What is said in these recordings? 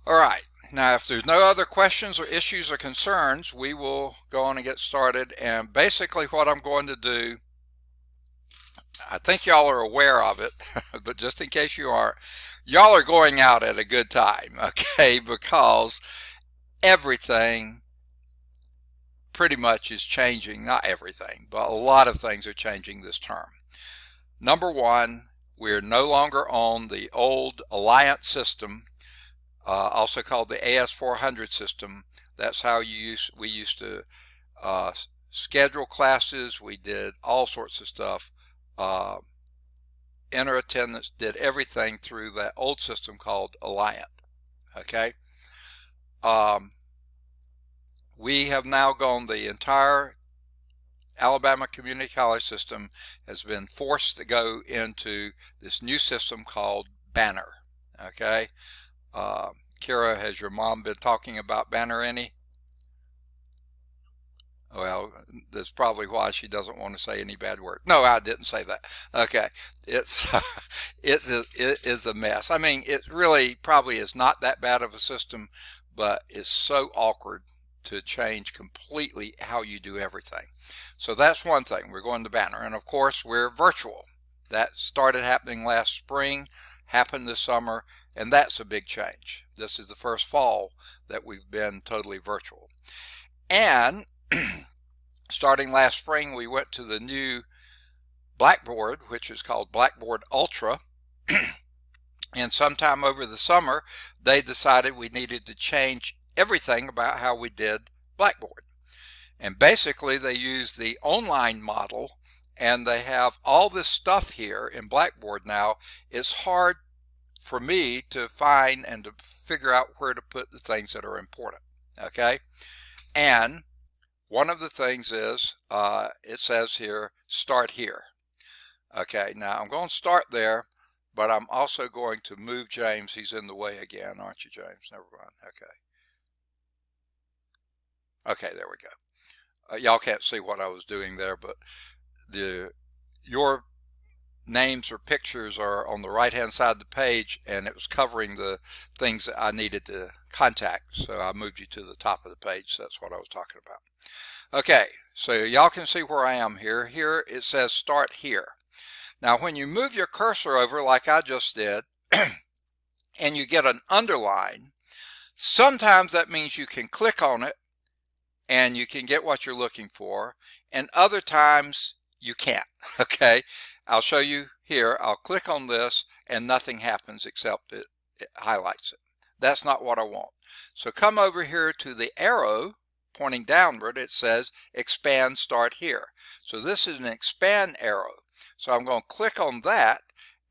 All right, now if there's no other questions or issues or concerns, we will go on and get started. And basically what I'm going to do, I think y'all are aware of it, but just in case you aren't, y'all are going out at a good time, okay? Because everything pretty much is changing. Not everything, but a lot of things are changing this term. Number one, we're no longer on the old Alliance system, also called the AS400 system. That's how we used to schedule classes. We did all sorts of stuff. Enter attendance, did everything through that old system called Alliant. Okay. We have now gone, the entire Alabama Community College system has been forced to go into this new system called Banner. Okay. Kira, has your mom been talking about Banner any? Well, that's probably why she doesn't want to say any bad word. No, I didn't say that. Okay, it's it is a mess. I mean, it really probably is not that bad of a system, but it's so awkward to change completely how you do everything. So that's one thing. We're going to Banner, and of course we're virtual. That started happening last spring, happened this summer, and that's a big change. This is the first fall that we've been totally virtual. And starting last spring, we went to the new Blackboard, which is called Blackboard Ultra. And sometime over the summer, they decided we needed to change everything about how we did Blackboard. And basically, they used the online model, and they have all this stuff here in Blackboard now. It's hard for me to find and to figure out where to put the things that are important. Okay? And one of the things is, it says here, start here. Okay, now I'm going to start there, but I'm also going to move James. He's in the way again, aren't you, James? Never mind. Okay, there we go. Y'all can't see what I was doing there, but your names or pictures are on the right hand side of the page, and it was covering the things that I needed to contact, so I moved you to the top of the page. So that's what I was talking about. Okay, so y'all can see where I am here. Here it says start here. Now when you move your cursor over like I just did and you get an underline, sometimes that means you can click on it and you can get what you're looking for, and other times you can't. Okay, I'll show you here. I'll click on this and nothing happens except it highlights it. That's not what I want. So come over here to the arrow pointing downward. It says expand start here. So this is an expand arrow. So I'm going to click on that,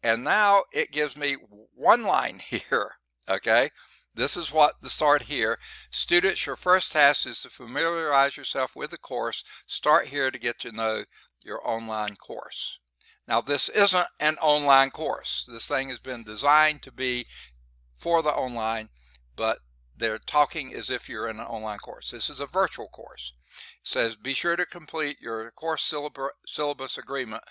and now it gives me one line here. Okay, this is what the start here. Students, your first task is to familiarize yourself with the course. Start here to get to know your online course. Now this isn't an online course. This thing has been designed to be for the online, but they're talking as if you're in an online course. This is a virtual course. It says be sure to complete your course syllabus agreement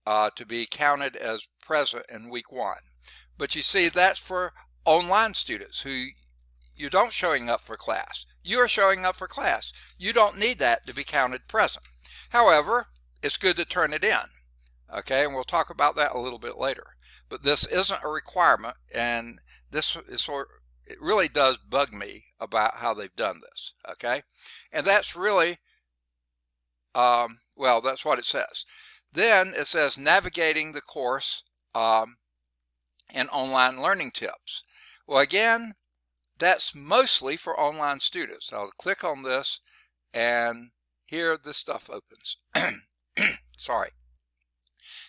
to be counted as present in week 1. But you see, that's for online students who you don't showing up for class. You are showing up for class. You don't need that to be counted present. However, it's good to turn it in. Okay, and we'll talk about that a little bit later. But this isn't a requirement, and this is it really does bug me about how they've done this. Okay, and that's really well, that's what it says. Then it says navigating the course and online learning tips. Well, again, that's mostly for online students. I'll click on this, and here this stuff opens. Sorry.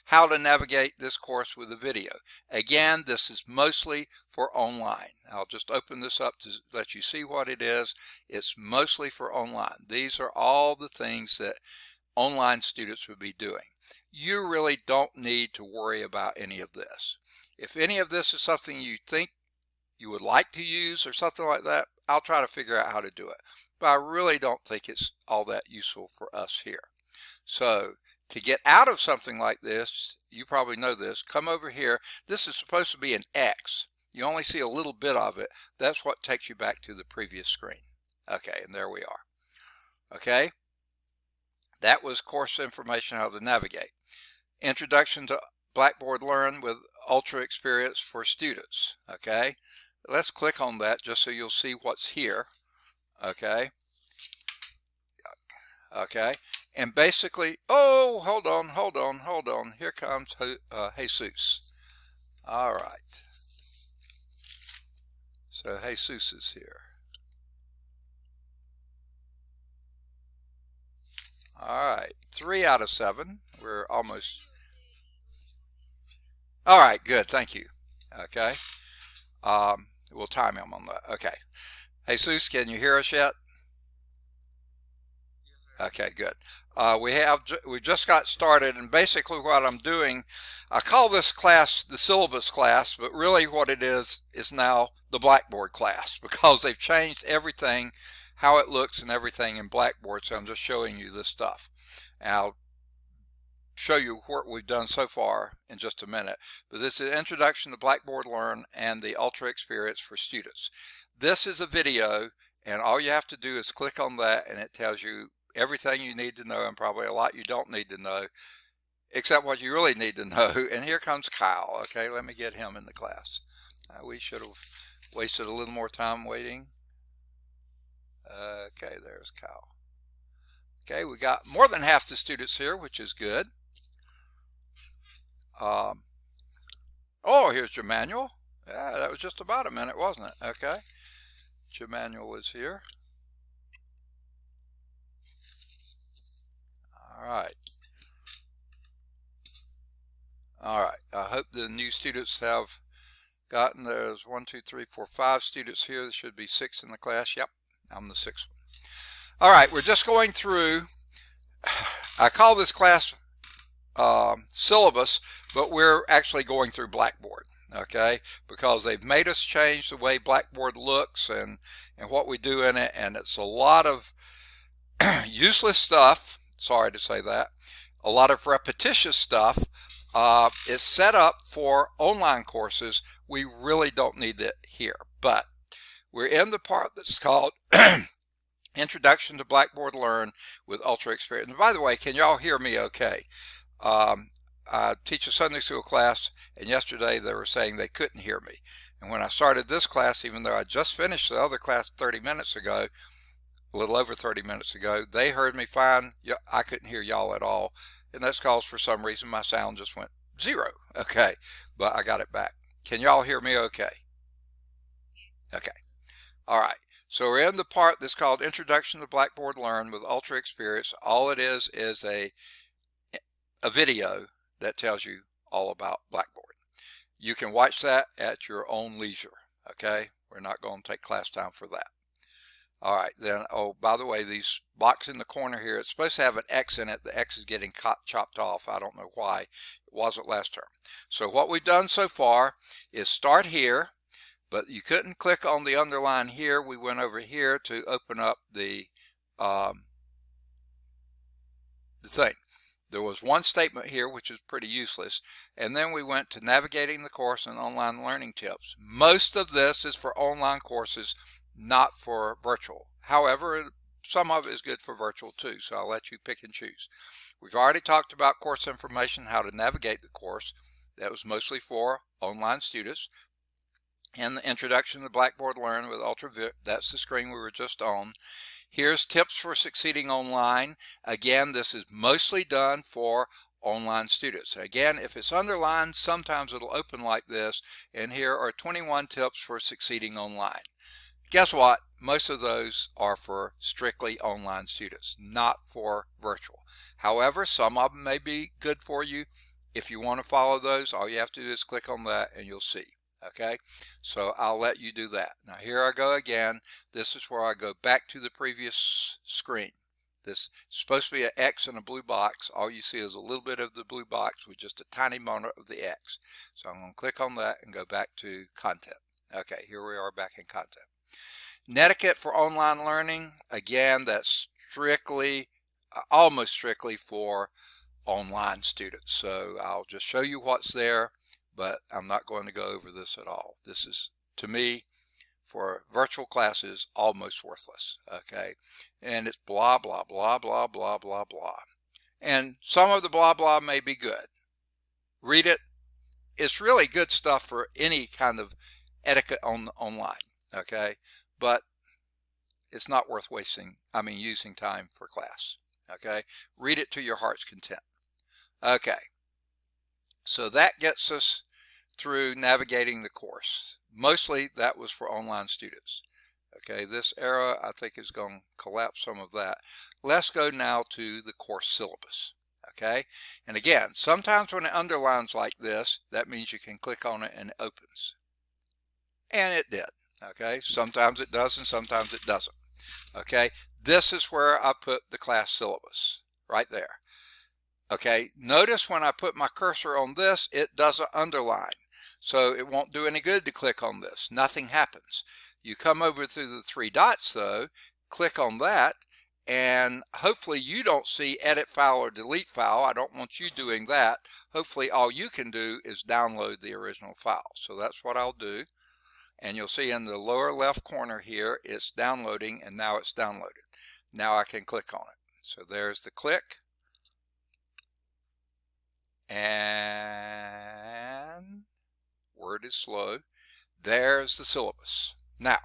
How to navigate this course with a video. Again, this is mostly for online. I'll just open this up to let you see what it is. It's mostly for online. These are all the things that online students would be doing. You really don't need to worry about any of this. If any of this is something you think you would like to use or something like that, I'll try to figure out how to do it. But I really don't think it's all that useful for us here. So to get out of something like this, you probably know this, come over here. This is supposed to be an X. you only see a little bit of it. That's what takes you back to the previous screen. Okay, and there we are. Okay, that was course information, how to navigate. Introduction to Blackboard Learn with Ultra Experience for Students. Okay, let's click on that just so you'll see what's here. Okay, and basically, oh, hold on, here comes Jesus. All right, so Jesus is here. All right, 3 out of 7. We're almost. All right, good, thank you. Okay, we'll time him on that. Okay, Jesus, can you hear us yet? Okay, good. We just got started, and basically what I'm doing, I call this class the syllabus class, but really what it is now the Blackboard class, because they've changed everything, how it looks and everything in Blackboard. So I'm just showing you this stuff, and I'll show you what we've done so far in just a minute. But this is Introduction to Blackboard Learn and the Ultra Experience for Students. This is a video, and all you have to do is click on that, and it tells you everything you need to know, and probably a lot you don't need to know, except what you really need to know. And here comes Kyle. Okay, let me get him in the class. We should have wasted a little more time waiting. Okay, there's Kyle. Okay, we got more than half the students here, which is good. Oh, here's Jemanuel. Yeah, that was just about a minute, wasn't it? Okay, Jemanuel is here. All right, I hope the new students have gotten, there's 1, 2, 3, 4, 5 students here. There should be 6 in the class. Yep, I'm the 6th one. All right, we're just going through, I call this class syllabus, but we're actually going through Blackboard, okay, because they've made us change the way Blackboard looks and what we do in it, and it's a lot of useless stuff. Sorry to say that. A lot of repetitious stuff. It's set up for online courses. We really don't need it here, but we're in the part that's called Introduction to Blackboard Learn with Ultra Experience. And by the way, can y'all hear me okay? I teach a Sunday school class, and yesterday they were saying they couldn't hear me. And when I started this class, even though I just finished the other class 30 minutes ago, a little over 30 minutes ago, they heard me fine. I couldn't hear y'all at all. And that's because for some reason my sound just went 0. Okay, but I got it back. Can y'all hear me okay? Okay. All right. So we're in the part that's called Introduction to Blackboard Learn with Ultra Experience. All it is a video that tells you all about Blackboard. You can watch that at your own leisure. Okay, we're not going to take class time for that. All right, then, oh, by the way, these box in the corner here, it's supposed to have an X in it. The X is getting chopped off. I don't know why. It wasn't last term. So what we've done so far is start here, but you couldn't click on the underline here. We went over here to open up the thing. There was one statement here which is pretty useless, and then we went to navigating the course and online learning tips. Most of this is for online courses, not for virtual. However, some of it is good for virtual too, so I'll let you pick and choose. We've already talked about course information, how to navigate the course. That was mostly for online students. And the Introduction to Blackboard Learn with Ultra, that's the screen we were just on. Here's tips for succeeding online. Again, this is mostly done for online students. Again, if it's underlined, sometimes it'll open like this, and here are 21 tips for succeeding online. Guess what? Most of those are for strictly online students, not for virtual. However, some of them may be good for you. If you want to follow those, all you have to do is click on that and you'll see. Okay, so I'll let you do that. Now here I go again. This is where I go back to the previous screen. This is supposed to be an X in a blue box. All you see is a little bit of the blue box with just a tiny moment of the X. So I'm going to click on that and go back to content. Okay, here we are back in content. Netiquette for online learning. Again, that's strictly, almost strictly for online students. So I'll just show you what's there, but I'm not going to go over this at all. This is to me, for virtual classes, almost worthless, okay? And it's blah, blah, blah, blah, blah, blah, blah. And some of the blah, blah may be good. Read it. It's really good stuff for any kind of etiquette online, okay? But it's not worth using time for class, okay? Read it to your heart's content. Okay, so that gets us through navigating the course. Mostly that was for online students. Okay, this era I think is going to collapse some of that. Let's go now to the course syllabus. Okay, and again, sometimes when it underlines like this, that means you can click on it and it opens. And it did. Okay, sometimes it does and sometimes it doesn't. Okay, this is where I put the class syllabus, right there. Okay, notice when I put my cursor on this, it doesn't underline. So it won't do any good to click on this. Nothing happens. You come over through the three dots though, click on that, and hopefully you don't see edit file or delete file. I don't want you doing that. Hopefully all you can do is download the original file. So that's what I'll do. And you'll see in the lower left corner here, it's downloading, and now it's downloaded. Now I can click on it. So there's the click. And word is slow. There's the syllabus. Now,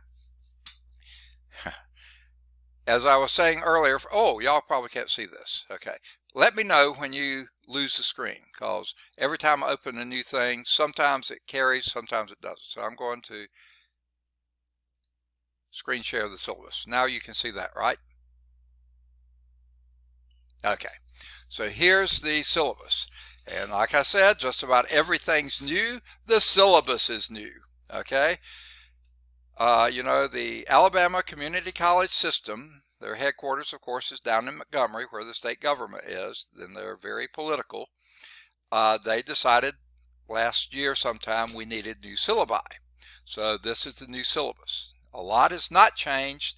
as I was saying earlier, oh, y'all probably can't see this. Okay, let me know when you lose the screen, because every time I open a new thing, sometimes it carries, sometimes it doesn't. So I'm going to screen share the syllabus. Now you can see that, right? Okay, so here's the syllabus. And like I said, just about everything's new. The syllabus is new, okay? You know, the Alabama Community College System, their headquarters, of course, is down in Montgomery, where the state government is. Then they're very political. They decided last year sometime we needed new syllabi. So this is the new syllabus. A lot has not changed,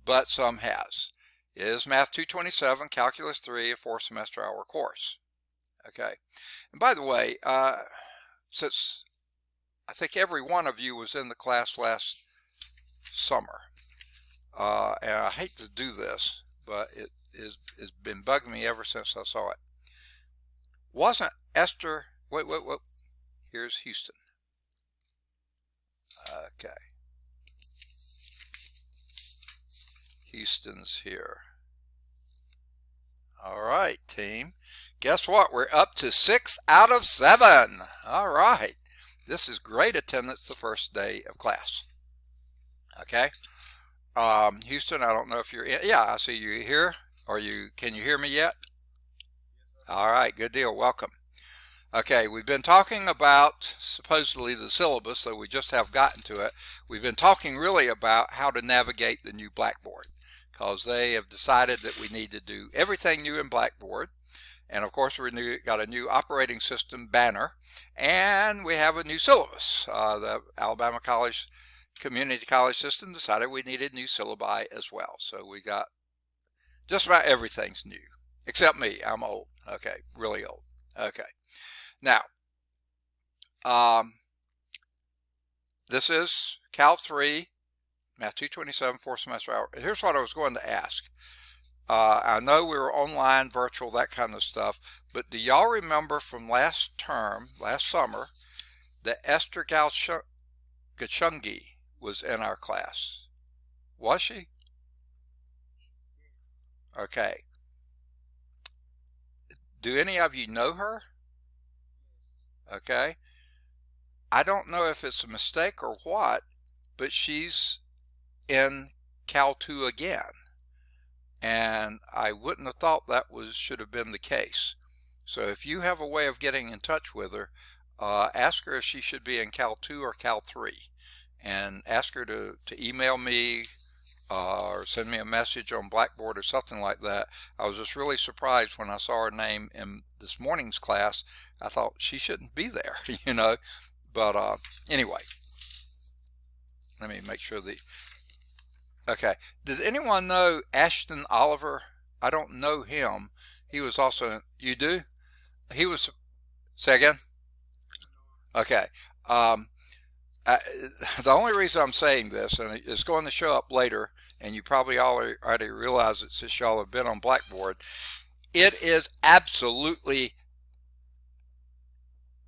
but some has. It is Math 227, Calculus 3, a 4-semester hour course. Okay, and by the way, since I think every one of you was in the class last summer, and I hate to do this, but it's been bugging me ever since I saw it. Wasn't Esther, wait, here's Houston. Okay, Houston's here. All right, team. Guess what? We're up to 6 out of 7. All right. This is great attendance the first day of class. Okay. Houston, I don't know if you're in. Yeah, I see you here. Can you hear me yet? Yes, sir. All right, good deal. Welcome. Okay, we've been talking about supposedly the syllabus, so we just have gotten to it. We've been talking really about how to navigate the new Blackboard, because they have decided that we need to do everything new in Blackboard. And of course, we got a new operating system banner, and we have a new syllabus. The Alabama Community College System decided we needed new syllabi as well. So we got just about everything's new, except me. I'm old. Okay, really old. Okay. Now, this is Cal 3, Math 227, 4-semester hour. Here's what I was going to ask. I know we were online, virtual, that kind of stuff, but do y'all remember from last summer, that Esther Gachungi was in our class? Was she? Okay. Do any of you know her? Okay. I don't know if it's a mistake or what, but she's in Cal 2 again. And I wouldn't have thought that should have been the case. So if you have a way of getting in touch with her, ask her if she should be in Cal 2 or Cal 3. And ask her to email me or send me a message on Blackboard or something like that. I was just really surprised when I saw her name in this morning's class. I thought she shouldn't be there, you know. But anyway, let me make sure okay. Does anyone know Ashton Oliver? I don't know him. He was also, you do? He was, say again? Okay. I, the only reason I'm saying this, and it's going to show up later, and you probably already realize it since y'all have been on Blackboard, it is absolutely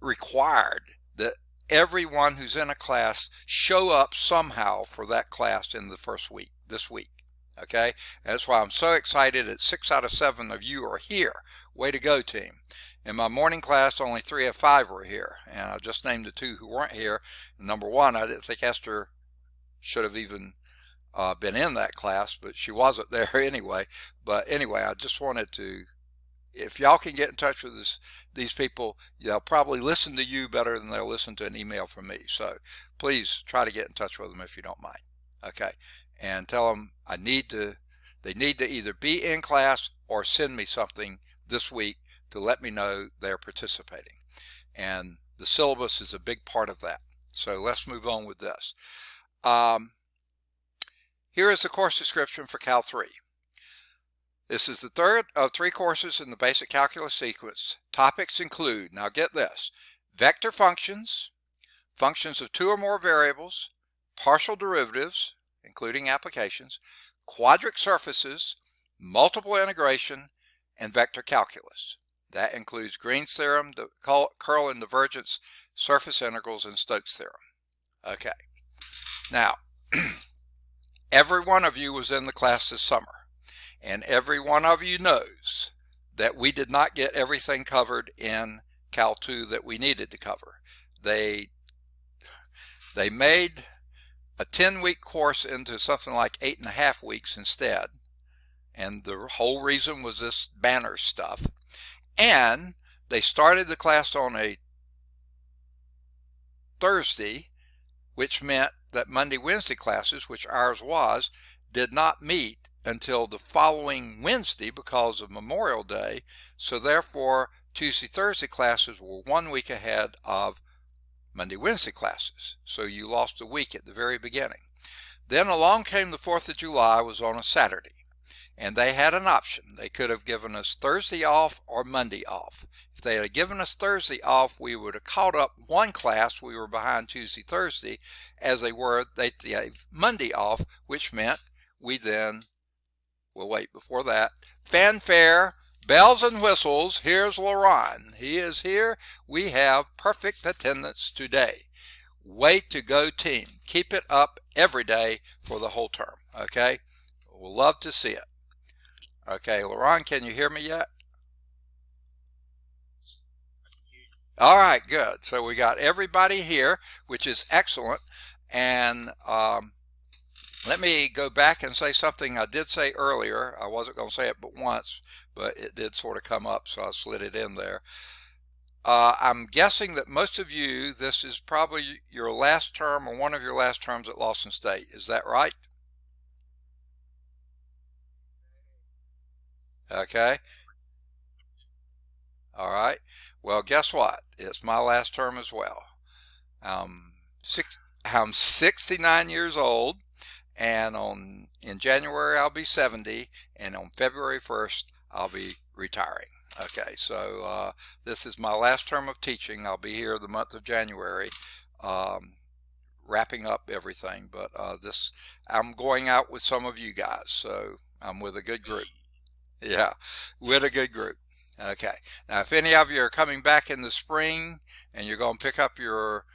required that everyone who's in a class show up somehow for that class in the first week, this week. Okay, and that's why I'm so excited that 6 out of 7 of you are here. Way to go, team. In my morning class, only 3 of 5 were here, and I just named the 2 who weren't here. Number 1, I didn't think Esther should have even been in that class, but she wasn't there anyway. But anyway, I just wanted to, if y'all can get in touch with these people, they'll probably listen to you better than they'll listen to an email from me. So please try to get in touch with them if you don't mind. Okay, and tell them they need to either be in class or send me something this week to let me know they're participating. And the syllabus is a big part of that. So let's move on with this. Here is the course description for Cal 3. This is the third of 3 courses in the basic calculus sequence. Topics include, now get this, vector functions, functions of 2 or more variables, partial derivatives, including applications, quadric surfaces, multiple integration, and vector calculus. That includes Green's theorem, the curl and divergence, surface integrals, and Stokes' theorem. Okay. Now, every one of you was in the class this summer, and every one of you knows that we did not get everything covered in Cal 2 that we needed to cover. They made a 10-week course into something like 8.5 weeks instead, and the whole reason was this banner stuff. And they started the class on a Thursday, which meant that Monday, Wednesday classes, which ours was, did not meet until the following Wednesday because of Memorial Day. So therefore, Tuesday, Thursday classes were 1 week ahead of Monday, Wednesday classes. So you lost a week at the very beginning. Then along came the 4th of July, was on a Saturday. And they had an option. They could have given us Thursday off or Monday off. If they had given us Thursday off, we would have caught up 1 class. We were behind Tuesday, Thursday, as they gave Monday off, which meant we then, well, wait, before that, fanfare, bells and whistles, here's Laron. He is here. We have perfect attendance today. Way to go, team. Keep it up every day for the whole term, okay? We'll love to see it. Okay, Laron, can you hear me yet? All right, good. So we got everybody here, which is excellent. And let me go back and say something I did say earlier. I wasn't going to say it but once, but it did sort of come up, so I slid it in there. I'm guessing that most of you, this is probably your last term or one of your last terms at Lawson State. Is that right? Okay. All right. Well, guess what? It's my last term as well. I'm 69 years old, and in January I'll be 70, and on February 1st I'll be retiring. Okay, so this is my last term of teaching. I'll be here the month of January, wrapping up everything. But I'm going out with some of you guys, so I'm with a good group. Yeah, with a good group. Okay. Now, if any of you are coming back in the spring and you're going to pick up your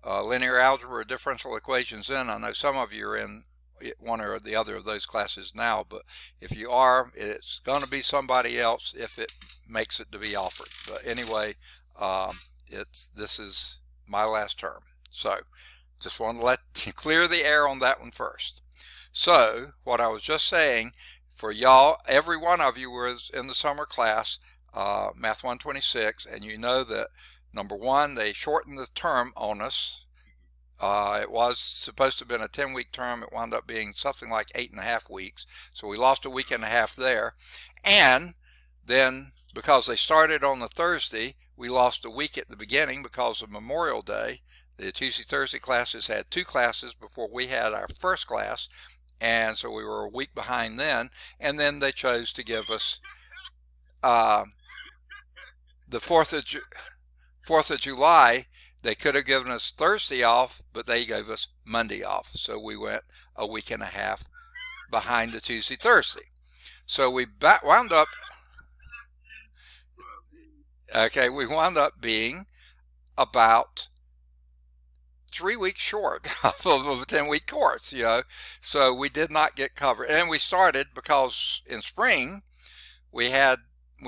linear algebra or differential equations in, I know some of you are in one or the other of those classes now, but if you are, it's going to be somebody else if it makes it to be offered. But anyway, this is my last term. So just want to let you clear the air on that one first. So what I was just saying, for y'all, every one of you was in the summer class, Math 126, and you know that, number one, they shortened the term on us. It was supposed to have been a 10-week term. It wound up being something like 8.5 weeks. So we lost a week and a half there. And then, because they started on the Thursday, we lost a week at the beginning because of Memorial Day. The Tuesday, Thursday classes had 2 classes before we had our first class. And so we were a week behind then, and then they chose to give us the 4th of July They could have given us Thursday off, but they gave us Monday off. So we went a week and a half behind the Tuesday, Thursday. So we wound up, okay, we wound up being about 3 weeks short of a 10-week course, you know. So we did not get covered. And we started because in spring we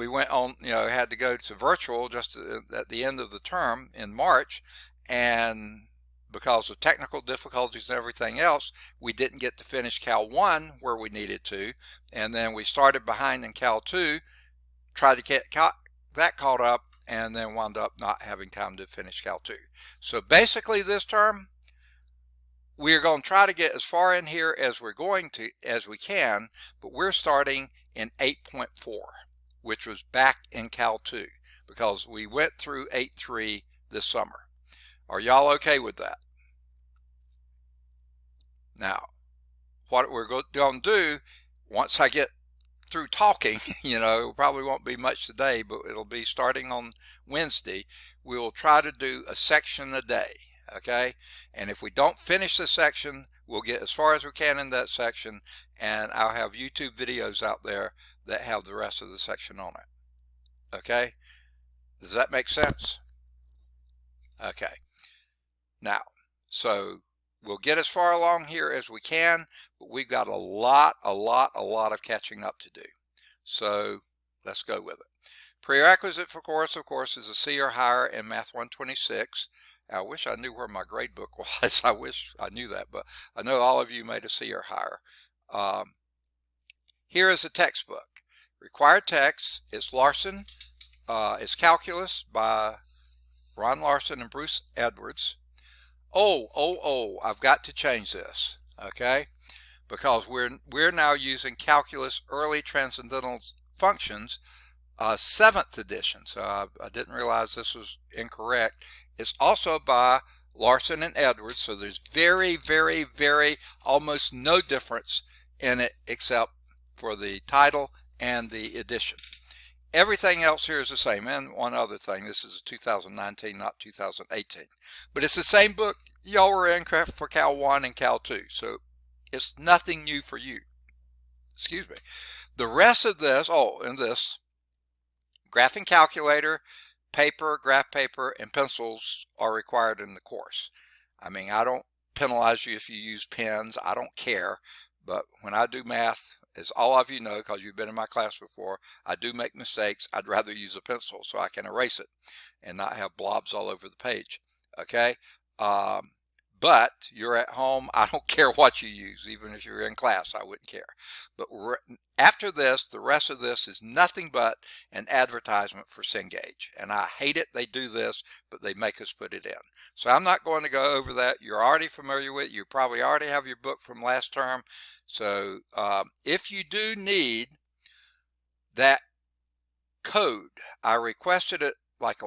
went on, you know, had to go to virtual just at the end of the term in March, and because of technical difficulties and everything else, we didn't get to finish Cal 1 where we needed to, and then we started behind in Cal 2, tried to get that caught up, and then wound up not having time to finish Cal 2. So basically this term, we're going to try to get as far in here as we can, but we're starting in 8.4, which was back in Cal 2, because we went through 8.3 this summer. Are y'all okay with that? Now, what we're going to do, once I get through talking, you know, it probably won't be much today, but it'll be starting on Wednesday. We will try to do a section a day, okay? And if we don't finish the section, we'll get as far as we can in that section, and I'll have YouTube videos out there that have the rest of the section on it, okay? Does that make sense? Okay. Now, so we'll get as far along here as we can, but we've got a lot of catching up to do. So let's go with it. Prerequisite for course, of course, is a C or higher in Math 126. I wish I knew where my grade book was. I wish I knew that, but I know all of you made a C or higher. Here is a textbook. Required text is Larson. It's Calculus by Ron Larson and Bruce Edwards. I've got to change this, okay? Because we're now using Calculus Early Transcendental Functions, 7th edition. So I didn't realize this was incorrect. It's also by Larson and Edwards, so there's very almost no difference in it except for the title and the edition. Everything else here is the same. And one other thing, this is 2019, not 2018. But it's the same book y'all were in for Cal 1 and Cal 2. So it's nothing new for you. Excuse me. The rest of this, and this, graphing calculator, paper, graph paper, and pencils are required in the course. I mean, I don't penalize you if you use pens. I don't care. But when I do math, as all of you know, because you've been in my class before, I do make mistakes. I'd rather use a pencil so I can erase it and not have blobs all over the page, okay? But you're at home. I don't care what you use. Even if you're in class, I wouldn't care. But after this, the rest of this is nothing but an advertisement for Cengage. And I hate it. They do this, but they make us put it in. So I'm not going to go over that. You're already familiar with it. You probably already have your book from last term. So if you do need that code, I requested it like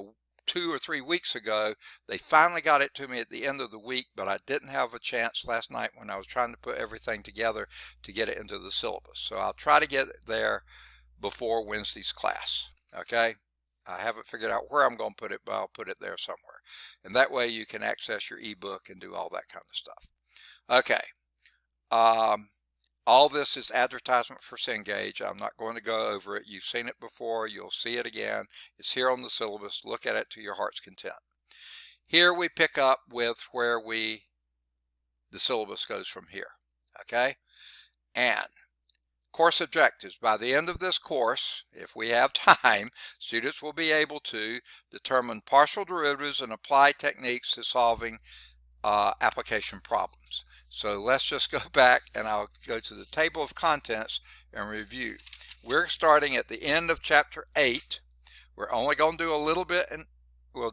2 or 3 weeks ago. They finally got it to me at the end of the week, but I didn't have a chance last night when I was trying to put everything together to get it into the syllabus. So I'll try to get it there before Wednesday's class, okay? I haven't figured out where I'm going to put it, but I'll put it there somewhere. And that way you can access your ebook and do all that kind of stuff. Okay. All this is advertisement for Cengage. I'm not going to go over it. You've seen it before. You'll see it again. It's here on the syllabus. Look at it to your heart's content. Here we pick up with where the syllabus goes from here. Okay? And course objectives. By the end of this course, if we have time, students will be able to determine partial derivatives and apply techniques to solving application problems. So let's just go back and I'll go to the table of contents and review. We're starting at the end of chapter 8. We're only going to do a little bit, and we're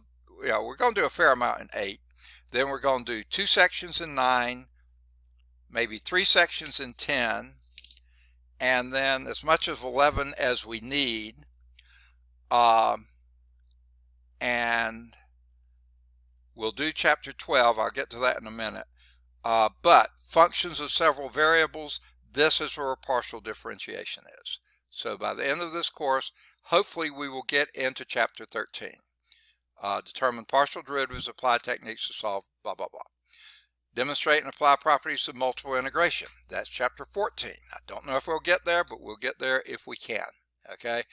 going to do a fair amount in 8. Then we're going to do 2 sections in 9, maybe 3 sections in 10, and then as much as 11 as we need. And we'll do chapter 12. I'll get to that in a minute. But functions of several variables, this is where partial differentiation is. So by the end of this course, hopefully we will get into chapter 13. Determine partial derivatives, apply techniques to solve blah, blah, blah. Demonstrate and apply properties of multiple integration. That's chapter 14. I don't know if we'll get there, but we'll get there if we can. Okay.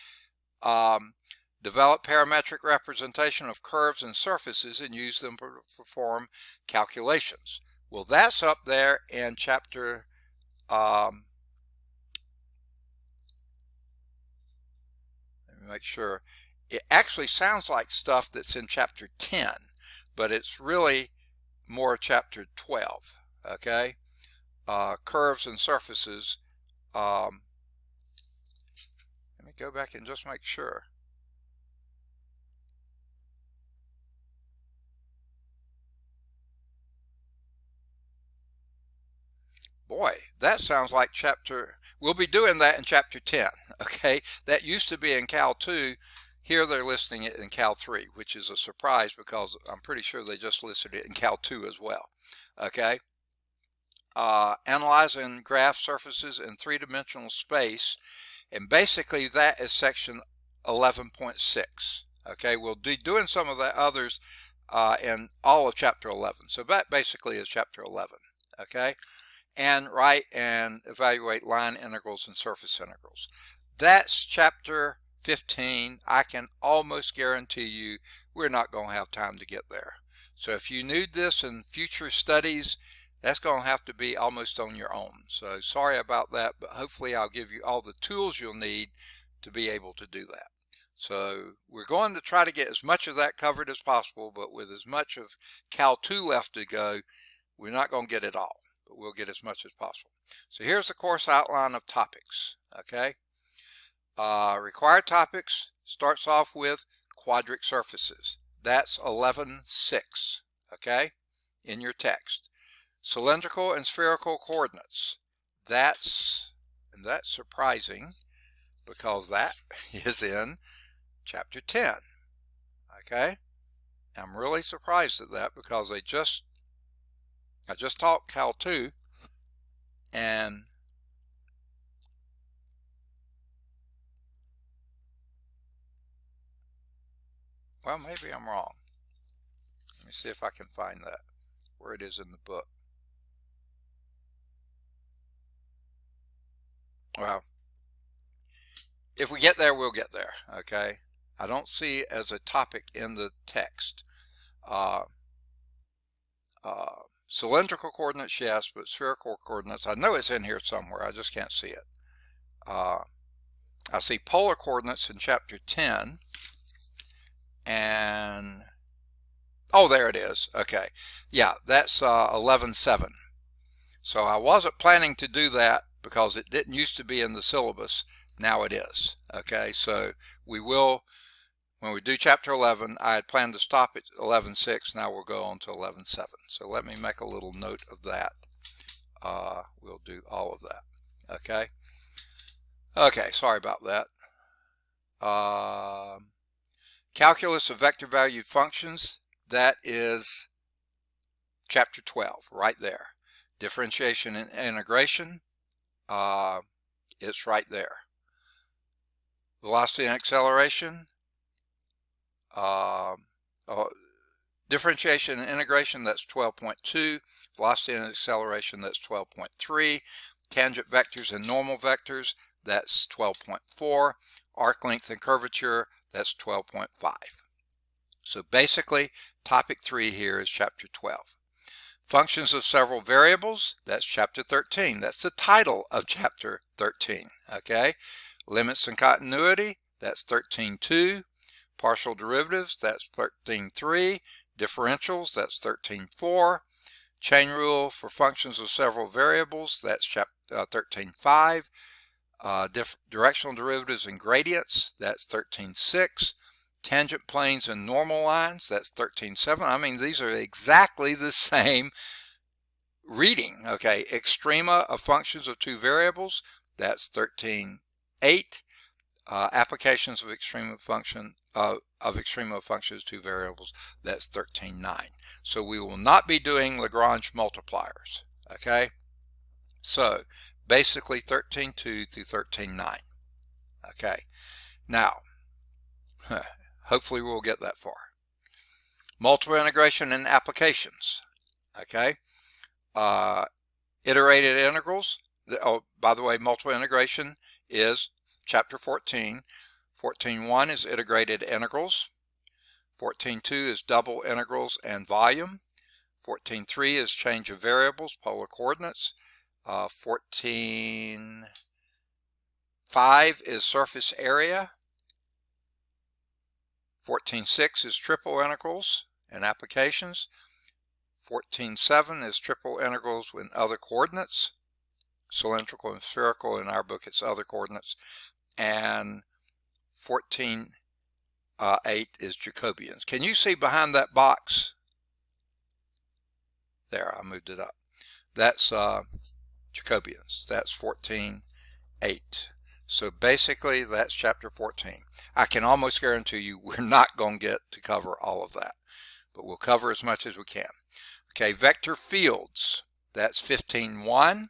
Develop parametric representation of curves and surfaces and use them to perform calculations. Well, that's up there in chapter let me make sure. It actually sounds like stuff that's in chapter 10, but it's really more chapter 12. Okay. Curves and surfaces. Let me go back and just make sure. Boy, that sounds like we'll be doing that in chapter 10, okay? That used to be in Cal 2. Here they're listing it in Cal 3, which is a surprise because I'm pretty sure they just listed it in Cal 2 as well, okay? Analyze and graph surfaces in three-dimensional space, and basically that is section 11.6, okay? We'll be doing some of the others in all of chapter 11, so that basically is chapter 11, okay? And write and evaluate line integrals and surface integrals. That's chapter 15. I can almost guarantee you we're not going to have time to get there. So if you need this in future studies, that's going to have to be almost on your own. So sorry about that, but hopefully I'll give you all the tools you'll need to be able to do that. So we're going to try to get as much of that covered as possible, but with as much of Cal 2 left to go, we're not going to get it all, but we'll get as much as possible. So here's the course outline of topics, okay? Required topics starts off with quadric surfaces. That's 11.6, okay, in your text. Cylindrical and spherical coordinates. That's surprising because that is in chapter 10, okay? I'm really surprised at that because I just taught Cal 2, and well, maybe I'm wrong. Let me see if I can find that, where it is in the book. Well, if we get there, we'll get there, okay? I don't see it as a topic in the text. Cylindrical coordinates, yes, but spherical coordinates, I know it's in here somewhere. I just can't see it. I see polar coordinates in chapter 10, and oh, there it is. Okay, yeah, that's 11.7. So I wasn't planning to do that because it didn't used to be in the syllabus. Now it is. Okay, so we will, when we do chapter 11, I had planned to stop at 11.6. Now we'll go on to 11.7. So let me make a little note of that. We'll do all of that. Okay. Okay, sorry about that. Calculus of vector valued functions. That is chapter 12, right there. Differentiation and integration. It's right there. Velocity and acceleration. Differentiation and integration, that's 12.2. Velocity and acceleration, that's 12.3. Tangent vectors and normal vectors, that's 12.4. Arc length and curvature, that's 12.5. So basically, topic 3 here is chapter 12. Functions of several variables, that's chapter 13. That's the title of chapter 13, okay? Limits and continuity, that's 13.2. Partial derivatives, that's 13.3. Differentials, that's 13.4. Chain rule for functions of several variables, that's chapter 13.5. Directional derivatives and gradients, that's 13.6. Tangent planes and normal lines, that's 13.7. I mean, these are exactly the same reading, okay? Extrema of functions of two variables, that's 13.8. Applications of extrema function of extrema of functions of two variables, that's 13.9. So we will not be doing Lagrange multipliers, okay? So basically 13.2 through 13.9, okay? Now, hopefully we'll get that far. Multiple integration and applications. Okay. Iterated integrals. Oh, by the way, multiple integration is chapter 14. 14.1 is integrated integrals. 14.2 is double integrals and volume. 14.3 is change of variables, polar coordinates. 14.5 is surface area. 14.6 is triple integrals and applications. 14.7 is triple integrals with other coordinates, cylindrical and spherical. In our book it's other coordinates. And 14.8 is Jacobians. Can you see behind that box? There, I moved it up. That's Jacobians. That's 14.8. So basically that's chapter 14. I can almost guarantee you we're not going to get to cover all of that, but we'll cover as much as we can. Okay, vector fields, that's 15.1.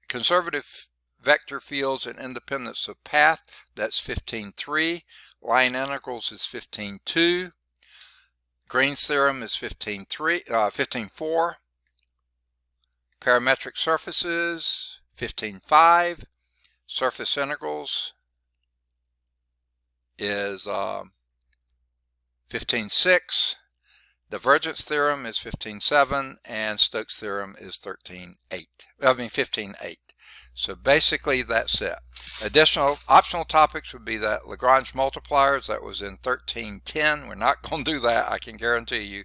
Conservative vector fields and independence of path, that's 15.3. Line integrals is 15.2. Green's theorem is 15.4. Parametric surfaces, 15.5. Surface integrals is 15.6. Divergence theorem is 15.7, and Stokes theorem is 15.8. So basically that's it. Additional optional topics would be that Lagrange multipliers, that was in 13.10. We're not going to do that, I can guarantee you.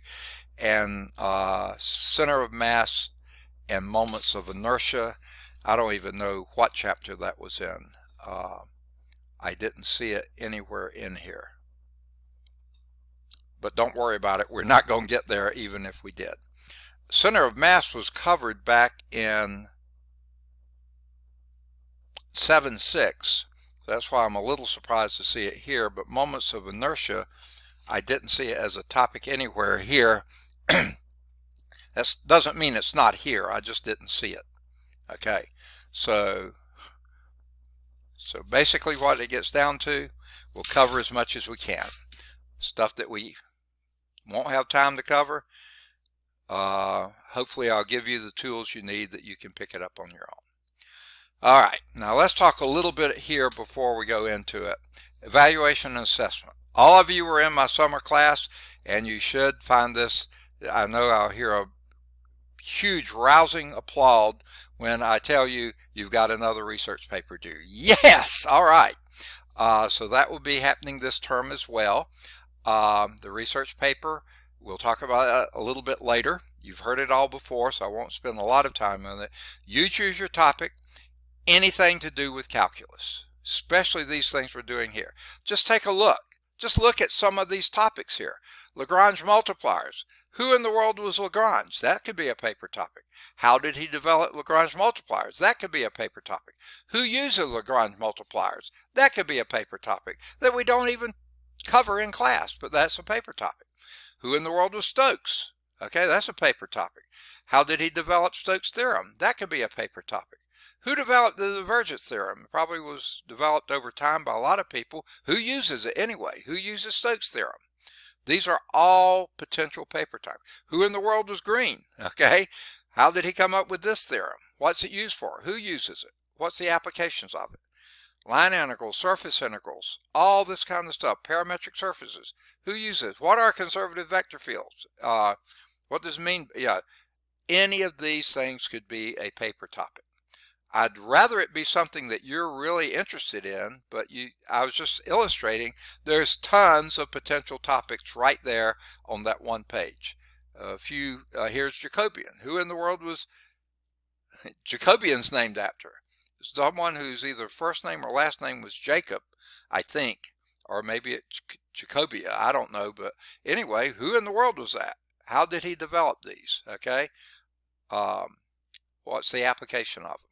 And center of mass and moments of inertia. I don't even know what chapter that was in. I didn't see it anywhere in here. But don't worry about it. We're not going to get there even if we did. Center of mass was covered back in 7.6. That's why I'm a little surprised to see it here. But moments of inertia, I didn't see it as a topic anywhere here. That doesn't mean it's not here. I just didn't see it. Okay. So basically what it gets down to, we'll cover as much as we can. Stuff that we won't have time to cover, hopefully I'll give you the tools you need that you can pick it up on your own. All right, now let's talk a little bit here before we go into it. Evaluation and assessment. All of you were in my summer class, and you should find this. I know I'll hear a huge rousing applaud when I tell you you've got another research paper due. Yes! All right. So that will be happening this term as well. The research paper, we'll talk about that a little bit later. You've heard it all before, so I won't spend a lot of time on it. You choose your topic, anything to do with calculus, especially these things we're doing here. Just take a look. Just look at some of these topics here. Lagrange multipliers. Who in the world was Lagrange? That could be a paper topic. How did he develop Lagrange multipliers? That could be a paper topic. Who uses Lagrange multipliers? That could be a paper topic that we don't even cover in class, but that's a paper topic. Who in the world was Stokes? Okay, that's a paper topic. How did he develop Stokes' theorem? That could be a paper topic. Who developed the divergence theorem? It probably was developed over time by a lot of people. Who uses it anyway? Who uses Stokes' theorem? These are all potential paper topics. Who in the world was Green? Okay, how did he come up with this theorem? What's it used for? Who uses it? What's the applications of it? Line integrals, surface integrals, all this kind of stuff. Parametric surfaces. Who uses it? What are conservative vector fields? What does it mean? Yeah, any of these things could be a paper topic. I'd rather it be something that you're really interested in, but I was just illustrating there's tons of potential topics right there on that one page. Here's Jacobian. Who in the world was Jacobians named after? Someone whose either first name or last name was Jacob, I think, or maybe it's Jacobia, I don't know, but anyway, who in the world was that? How did he develop these? Okay, what's the application of them?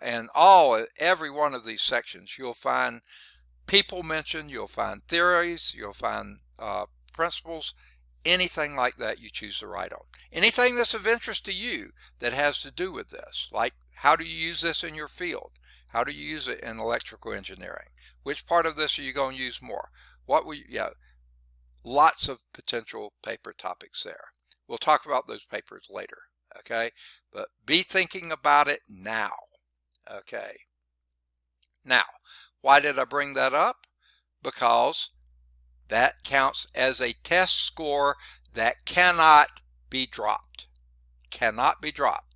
And every one of these sections, you'll find people mentioned, you'll find theories, you'll find principles, anything like that you choose to write on. Anything that's of interest to you that has to do with this, like how do you use this in your field? How do you use it in electrical engineering? Which part of this are you going to use more? What will you, yeah, lots of potential paper topics there. We'll talk about those papers later, okay? But be thinking about it now, okay? Now, why did I bring that up? Because that counts as a test score that cannot be dropped. Cannot be dropped,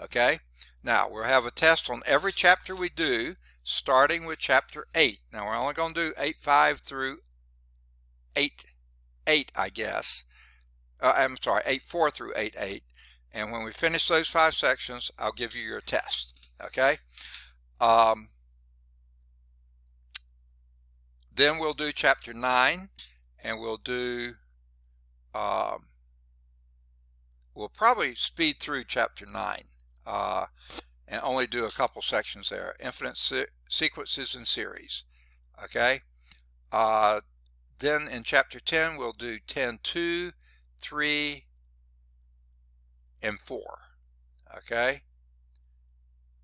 okay? Now, we'll have a test on every chapter we do, starting with chapter 8. Now, we're only going to do 8.5 through 8.8, I guess. I'm sorry, 8.4 through 8.8. And when we finish those 5 sections, I'll give you your test, okay? Then we'll do chapter 9, and we'll do, we'll probably speed through chapter 9 and only do a couple sections there. Infinite sequences and series, okay? Then in chapter 10, we'll do 10.2, 3, and 4, okay?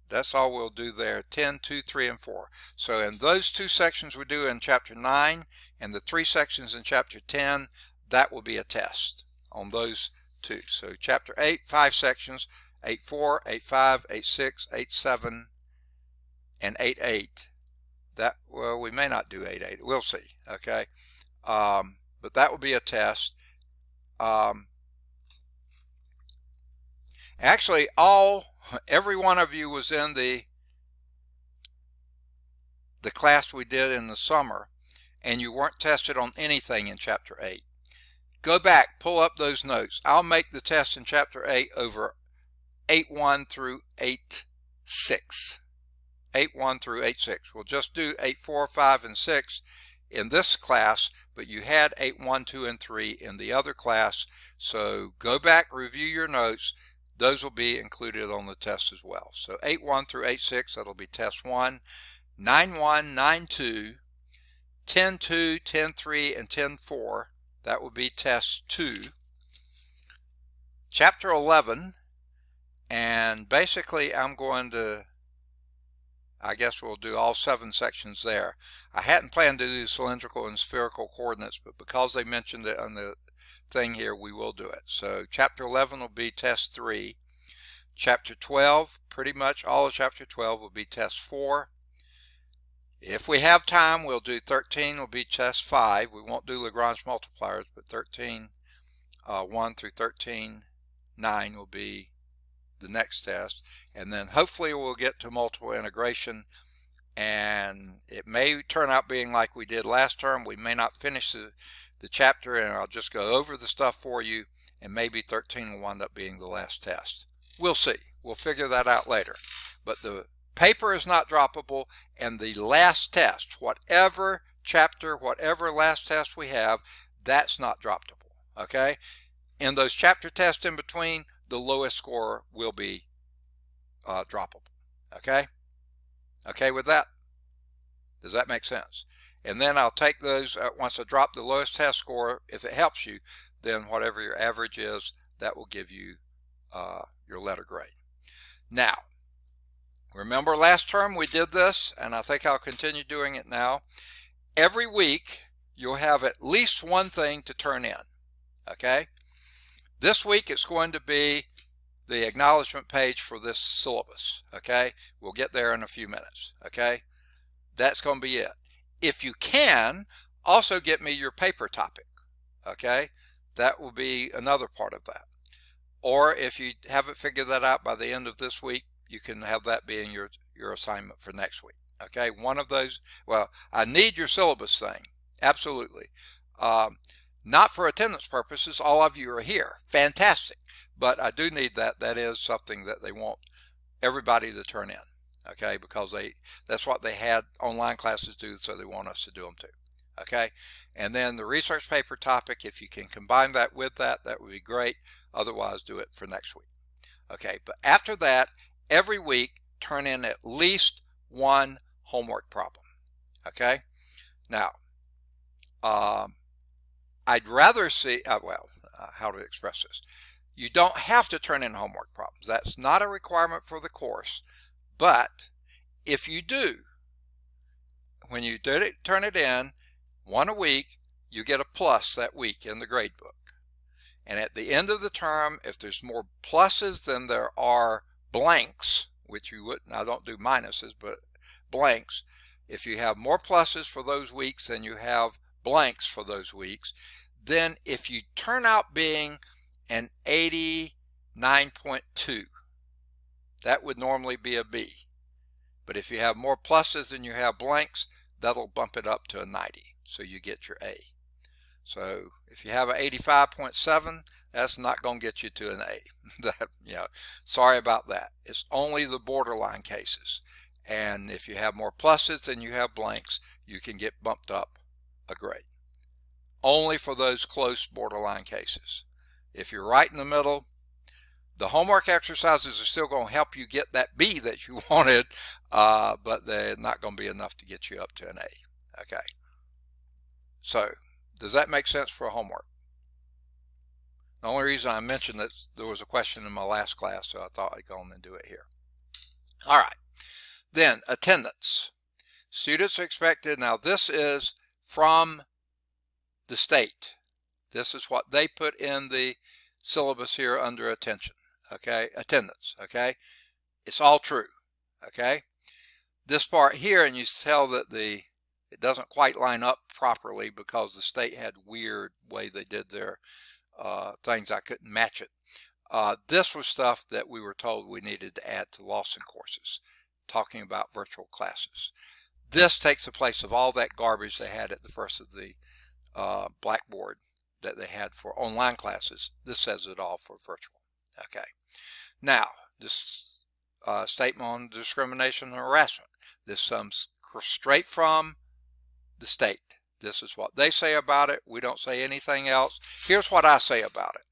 That's all we'll do there, 10, 2, 3, and 4. So in those 2 sections we do in chapter 9 and the 3 sections in chapter 10, that will be a test on those 2. So chapter 8, 5 sections, 8.4, 8.5, 8.6, 8.7, and 8.8. That, well, we may not do 8.8. We'll see, okay? But that will be a test. Actually, every one of you was in the class we did in the summer, and you weren't tested on anything in chapter 8. Go back, pull up those notes. I'll make the test in chapter 8 over 8.1 through 8.6. 8.1 through 8.6. We'll just do 8.4, 5, and 6 in this class, but you had 8.1, 2, and 3 in the other class. So go back, review your notes. Those will be included on the test as well. So 8.1 through 8.6, that'll be test 1. 9.1, 9.2, 10.2, 10.3, and 10.4, that will be test 2. Chapter 11, and basically I'm going to, I guess we'll do all 7 sections there. I hadn't planned to do cylindrical and spherical coordinates, but because they mentioned it on the thing here, we will do it. So chapter 11 will be test 3. Chapter 12, pretty much all of chapter 12 will be test 4. If we have time, we'll do 13 will be test 5. We won't do Lagrange multipliers, but 13, 1 through 13, 9 will be the next test. And then hopefully we'll get to multiple integration, and it may turn out being like we did last term. We may not finish the chapter, and I'll just go over the stuff for you, and maybe 13 will wind up being the last test. We'll see. We'll figure that out later. But the paper is not droppable, and the last test, whatever chapter, whatever last test we have, that's not droppable, okay? In those chapter tests in between, the lowest score will be droppable, okay? Okay with that? Does that make sense? And then I'll take those, once I drop the lowest test score, if it helps you, then whatever your average is, that will give you your letter grade. Now, remember last term we did this, and I think I'll continue doing it now. Every week, you'll have at least one thing to turn in, okay? This week, it's going to be the acknowledgement page for this syllabus, okay? We'll get there in a few minutes, okay? That's going to be it. If you can, also get me your paper topic, okay? That will be another part of that. Or if you haven't figured that out by the end of this week, you can have that being your assignment for next week, okay? One of those, well, I need your syllabus thing, absolutely. Not for attendance purposes, all of you are here, fantastic. But I do need that. That is something that they want everybody to turn in, okay? Because that's what they had online classes do, so they want us to do them too, okay? And then the research paper topic, if you can combine that with that, that would be great. Otherwise, do it for next week, okay? But after that, every week, turn in at least one homework problem, okay? Now, I'd rather see, how to express this. You don't have to turn in homework problems. That's not a requirement for the course. But if you do, when you turn it in, one a week, you get a plus that week in the grade book. And at the end of the term, if there's more pluses than there are blanks, which you wouldn't, I don't do minuses, but blanks, if you have more pluses for those weeks than you have blanks for those weeks, then if you turn out being an 89.2, that would normally be a B. But if you have more pluses than you have blanks, that'll bump it up to a 90, so you get your A. So if you have an 85.7, that's not going to get you to an A. Sorry about that. It's only the borderline cases. And if you have more pluses than you have blanks, you can get bumped up a grade. Only for those close borderline cases. If you're right in the middle, the homework exercises are still going to help you get that B that you wanted, but they're not going to be enough to get you up to an A. Okay. So, does that make sense for homework? The only reason I mentioned that there was a question in my last class, so I thought I'd go on and do it here. All right. Then, attendance. Students are expected, now this is from the state. This is what they put in the syllabus here under attention. Okay, attendance. Okay, it's all true. Okay, this part here, and you tell that it doesn't quite line up properly because the state had weird way they did their things. I couldn't match it. This was stuff that we were told we needed to add to Lawson courses, talking about virtual classes. This takes the place of all that garbage they had at the first of the Blackboard that they had for online classes. This says it all for virtual. Okay. Now, this statement on discrimination and harassment. This comes straight from the state. This is what they say about it. We don't say anything else. Here's what I say about it.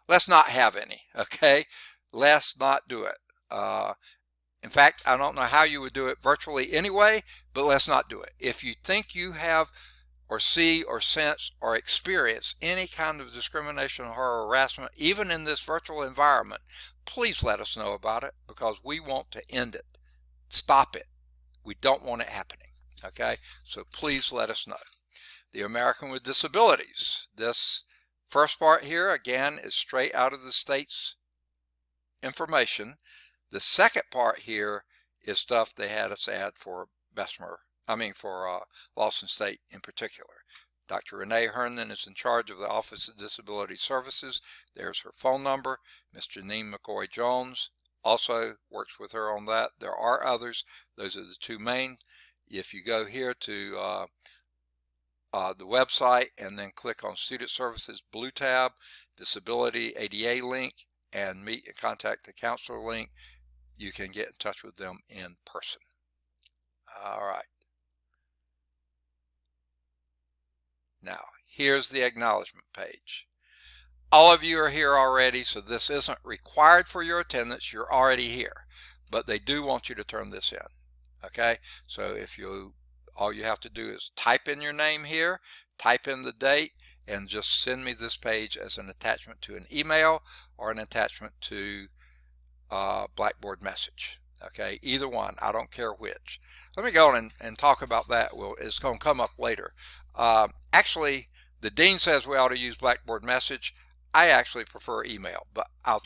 Let's not have any. Okay. Let's not do it. In fact, I don't know how you would do it virtually anyway, but let's not do it. If you think you have or see or sense or experience any kind of discrimination or harassment, even in this virtual environment, please let us know about it, because we want to end it. Stop it. We don't want it happening. Okay? So please let us know. The American with Disabilities. This first part here, again, is straight out of the state's information. The second part here is stuff they had us add for Lawson State in particular. Dr. Renee Herndon is in charge of the Office of Disability Services. There's her phone number. Ms. Janine McCoy Jones also works with her on that. There are others. Those are the two main. If you go here to the website and then click on Student Services blue tab, Disability ADA link, and Meet and Contact the Counselor link, you can get in touch with them in person. All right. Now, here's the acknowledgement page. All of you are here already, so this isn't required for your attendance. You're already here, but they do want you to turn this in. Okay, so all you have to do is type in your name here, type in the date, and just send me this page as an attachment to an email or an attachment to Blackboard message. Okay, either one, I don't care which. Let me go on and talk about that. It's going to come up later. Actually, the dean says we ought to use Blackboard message. I actually prefer email, but I'll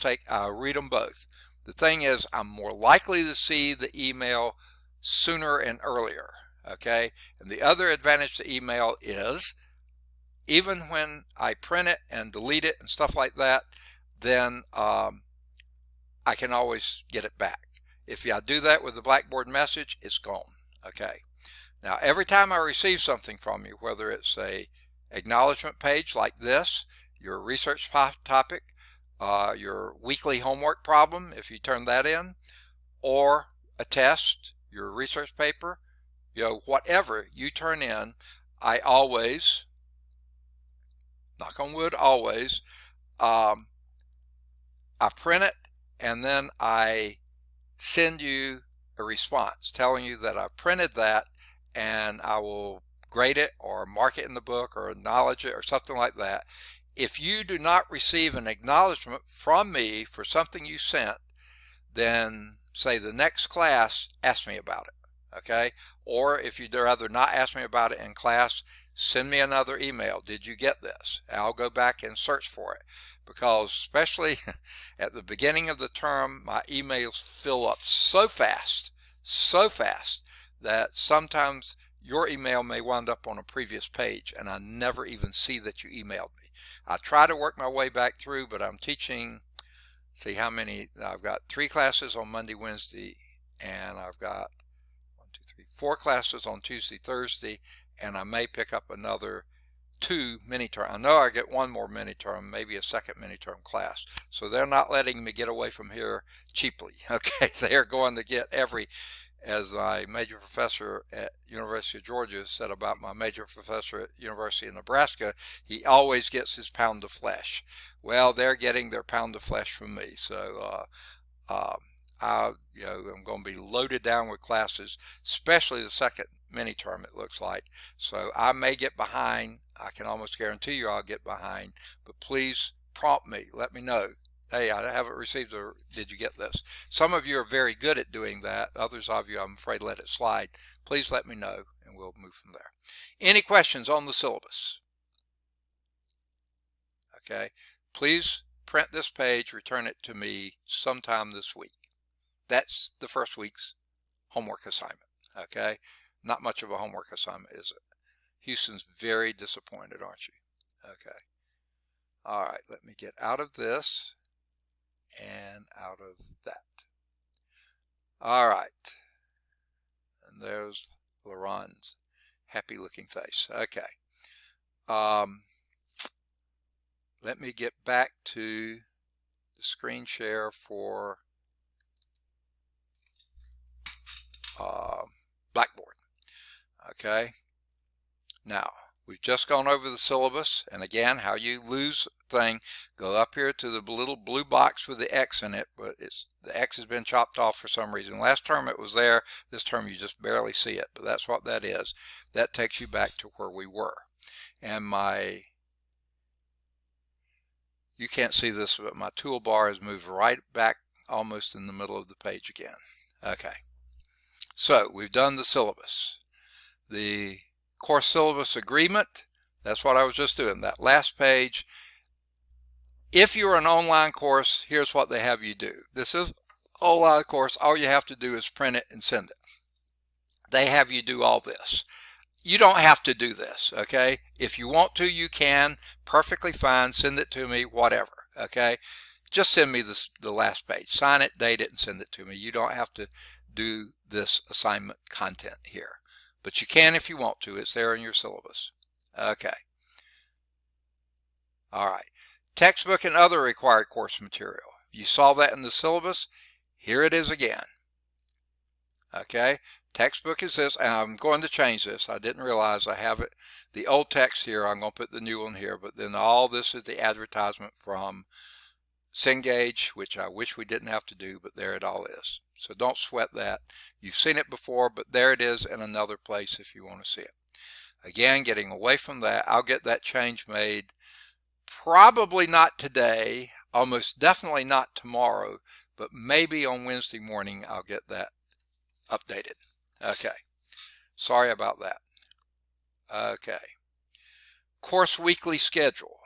read them both. The thing is, I'm more likely to see the email sooner and earlier. Okay, and the other advantage to email is, even when I print it and delete it and stuff like that, then I can always get it back. If I do that with the Blackboard message, it's gone. Okay. Now, every time I receive something from you, whether it's a acknowledgement page like this, your research topic, your weekly homework problem, if you turn that in, or a test, your research paper, whatever you turn in, I always, knock on wood, always, I print it and then I send you a response telling you that I printed that, and I will grade it or mark it in the book or acknowledge it or something like that. If you do not receive an acknowledgement from me for something you sent, then say the next class, ask me about it, okay? Or if you'd rather not ask me about it in class, send me another email. Did you get this? I'll go back and search for it, because especially at the beginning of the term, my emails fill up so fast that sometimes your email may wind up on a previous page and I never even see that you emailed me. I try to work my way back through, but I'm teaching, see how many, I've got 3 classes on Monday, Wednesday, and I've got 4 classes on Tuesday, Thursday, and I may pick up another 2 mini-term. I know I get 1 more mini-term, maybe a second mini-term class. So they're not letting me get away from here cheaply. Okay, they're going to get every, as my major professor at University of Georgia said about my major professor at University of Nebraska, he always gets his pound of flesh. Well, they're getting their pound of flesh from me. So I'm going to be loaded down with classes, especially the second mini term, it looks like. So I may get behind. I can almost guarantee you I'll get behind, but please prompt me. Let me know. Hey, I haven't received did you get this? Some of you are very good at doing that. Others of you, I'm afraid, let it slide. Please let me know and we'll move from there. Any questions on the syllabus? Okay. Please print this page, return it to me sometime this week. That's the first week's homework assignment. Okay. Not much of a homework assignment, is it? Houston's very disappointed, aren't you? Okay. All right. Let me get out of this and out of that. All right. And there's LaRon's happy looking face. Okay. Let me get back to the screen share for Blackboard. Okay. Now, we've just gone over the syllabus, and again, how you lose thing, go up here to the little blue box with the X in it, but the X has been chopped off for some reason. Last term it was there, this term you just barely see it, but that's what that is. That takes you back to where we were. And you can't see this, but my toolbar has moved right back almost in the middle of the page again. Okay, so we've done the syllabus. The course syllabus agreement, that's what I was just doing, that last page. If you're an online course, here's what they have you do. This is online course. All you have to do is print it and send it. They have you do all this. You don't have to do this, okay? If you want to, you can. Perfectly fine. Send it to me, whatever, okay? Just send me the last page. Sign it, date it, and send it to me. You don't have to do this assignment content here. But you can if you want to. It's there in your syllabus. Okay. All right. Textbook and other required course material. You saw that in the syllabus. Here it is again. Okay. Textbook is this, and I'm going to change this. I didn't realize I have it. The old text here, I'm going to put the new one here, but then all this is the advertisement from Cengage, which I wish we didn't have to do, but there it all is. So don't sweat that. You've seen it before, but there it is in another place if you want to see it. Again, getting away from that, I'll get that change made. Probably not today, almost definitely not tomorrow, but maybe on Wednesday morning I'll get that updated. Okay. Sorry about that. Okay. Course weekly schedule.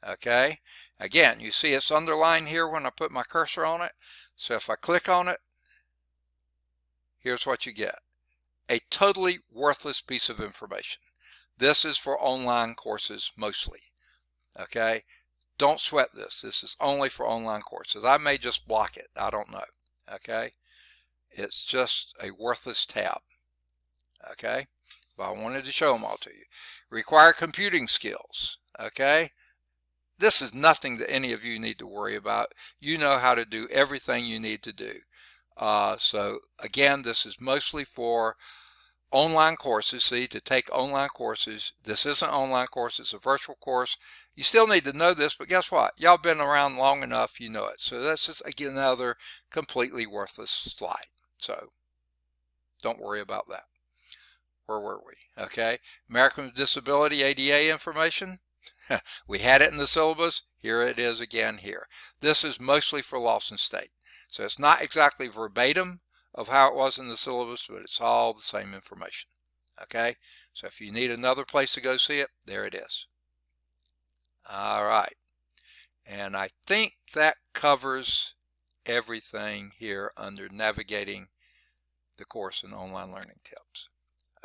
Okay. Again, you see it's underlined here when I put my cursor on it. So if I click on it, here's what you get. A totally worthless piece of information. This is for online courses mostly. Okay. Don't sweat this. This is only for online courses. I may just block it. I don't know. Okay. It's just a worthless tab. Okay. But I wanted to show them all to you. Require computing skills. Okay. This is nothing that any of you need to worry about. You know how to do everything you need to do. So again, this is mostly for online courses. See, to take online courses. This isn't online course, it's a virtual course. You still need to know this, but guess what? Y'all been around long enough, you know it. So that's just again another completely worthless slide. So don't worry about that. Where were we? Okay. Americans with Disability ADA information. We had it in the syllabus. Here it is again here. This is mostly for Lawson State. So it's not exactly verbatim of how it was in the syllabus, but it's all the same information. Okay, so if you need another place to go see it, there it is. All right, and I think that covers everything here under navigating the course and online learning tips.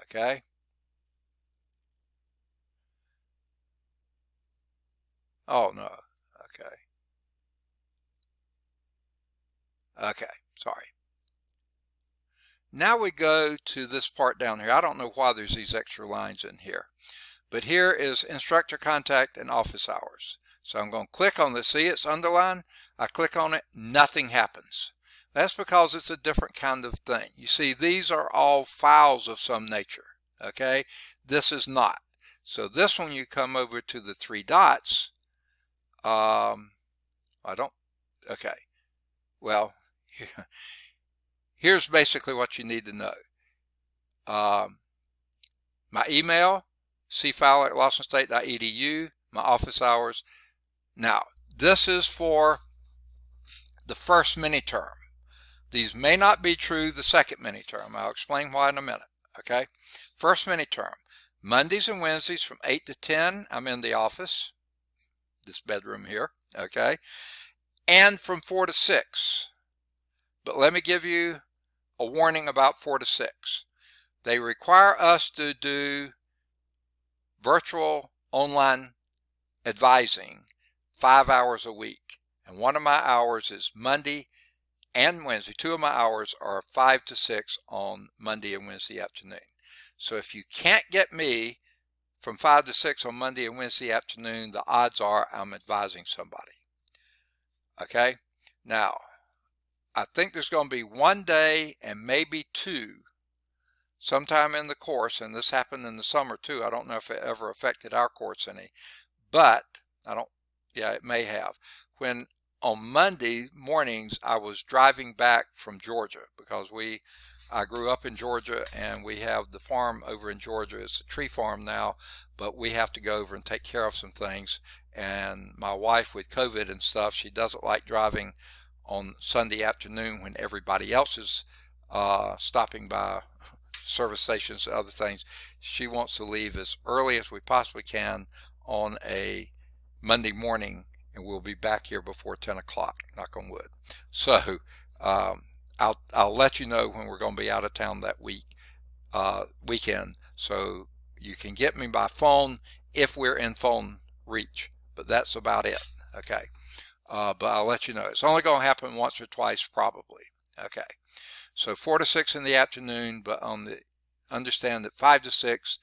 Okay. Oh no. Okay. Okay. Sorry. Now we go to this part down here. I don't know why there's these extra lines in here, but here is instructor contact and office hours. So I'm going to click on this. See, it's underlined. I click on it, nothing happens. That's because it's a different kind of thing. You see, these are all files of some nature. Okay, this is not. So this one, you come over to the three dots. I don't. Okay. Well, here's basically what you need to know. My email, cfile@lawsonstate.edu, my office hours. Now, this is for the first mini-term. These may not be true the second mini-term. I'll explain why in a minute. Okay, first mini-term, Mondays and Wednesdays from 8 to 10, I'm in the office, this bedroom here, okay, and from 4 to 6. But let me give you a warning about 4 to 6. They require us to do virtual online advising 5 hours a week. And one of my hours is Monday and Wednesday. Two of my hours are 5 to 6 on Monday and Wednesday afternoon. So if you can't get me from 5 to 6 on Monday and Wednesday afternoon, the odds are I'm advising somebody. Okay? Now, I think there's going to be one day and maybe two sometime in the course, and this happened in the summer too. I don't know if it ever affected our course any, but it may have. When on Monday mornings I was driving back from Georgia, because I grew up in Georgia and we have the farm over in Georgia. It's a tree farm now, but we have to go over and take care of some things. And my wife, with COVID and stuff, she doesn't like driving on Sunday afternoon when everybody else is stopping by service stations and other things. She wants to leave as early as we possibly can on a Monday morning, and we'll be back here before 10 o'clock, knock on wood. So I'll let you know when we're going to be out of town that weekend, so you can get me by phone if we're in phone reach, but that's about it. Okay, but I'll let you know. It's only going to happen once or twice probably. Okay, so 4 to 6 in the afternoon, but understand that 5 to 6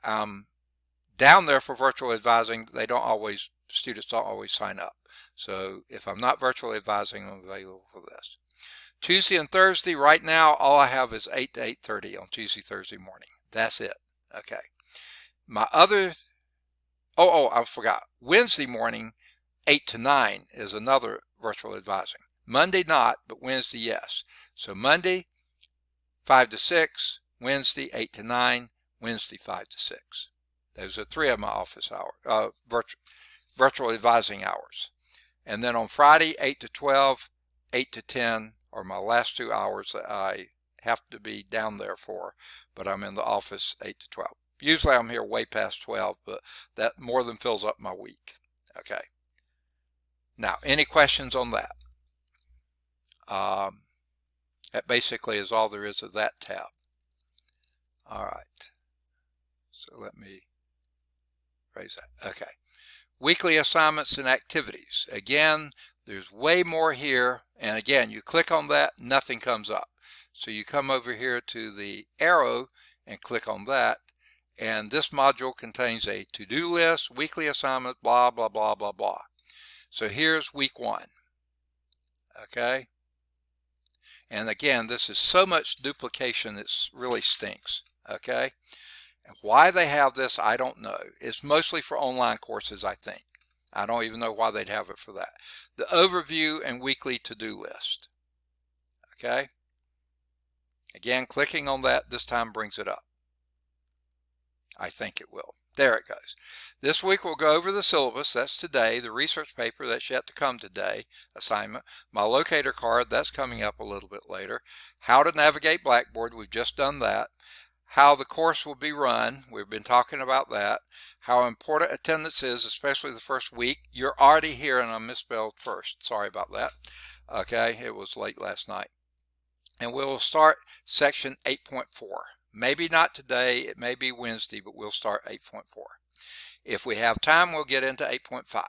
down there for virtual advising. Students don't always sign up. So if I'm not virtually advising, I'm available for this. Tuesday and Thursday, right now, all I have is 8 to 8:30 on Tuesday, Thursday morning. That's it. Okay. My other, I forgot. Wednesday morning, 8 to 9 is another virtual advising. Monday not, but Wednesday yes. So Monday, 5 to 6, Wednesday, 8 to 9, Wednesday, 5 to 6. Those are 3 of my office hours, virtual advising hours. And then on Friday, 8 to 12, 8 to 10 are my last 2 hours that I have to be down there for, but I'm in the office 8 to 12. Usually I'm here way past 12, but that more than fills up my week. Okay. Now, any questions on that? That basically is all there is of that tab. All right. So let me raise that. Okay. Weekly assignments and activities. Again, there's way more here. And again, you click on that, nothing comes up. So you come over here to the arrow and click on that. And this module contains a to-do list, weekly assignment, blah, blah, blah, blah, blah. So here's week 1. Okay. And again, this is so much duplication, it really stinks. Okay. And why they have this, I don't know. It's mostly for online courses, I think. I don't even know why they'd have it for that. The overview and weekly to-do list. Okay. Again, clicking on that this time brings it up. I think it will. There it goes. This week we'll go over the syllabus, that's today, the research paper, that's yet to come today, assignment, my locator card, that's coming up a little bit later, how to navigate Blackboard, we've just done that, how the course will be run, we've been talking about that, how important attendance is, especially the first week. You're already here, and I misspelled first, sorry about that. Okay, it was late last night. And we'll start section 8.4. Maybe not today, it may be Wednesday, but we'll start 8.4. If we have time, we'll get into 8.5.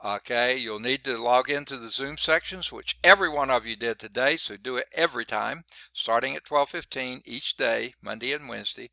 Okay, you'll need to log into the Zoom sections, which every one of you did today, so do it every time, starting at 12:15 each day, Monday and Wednesday.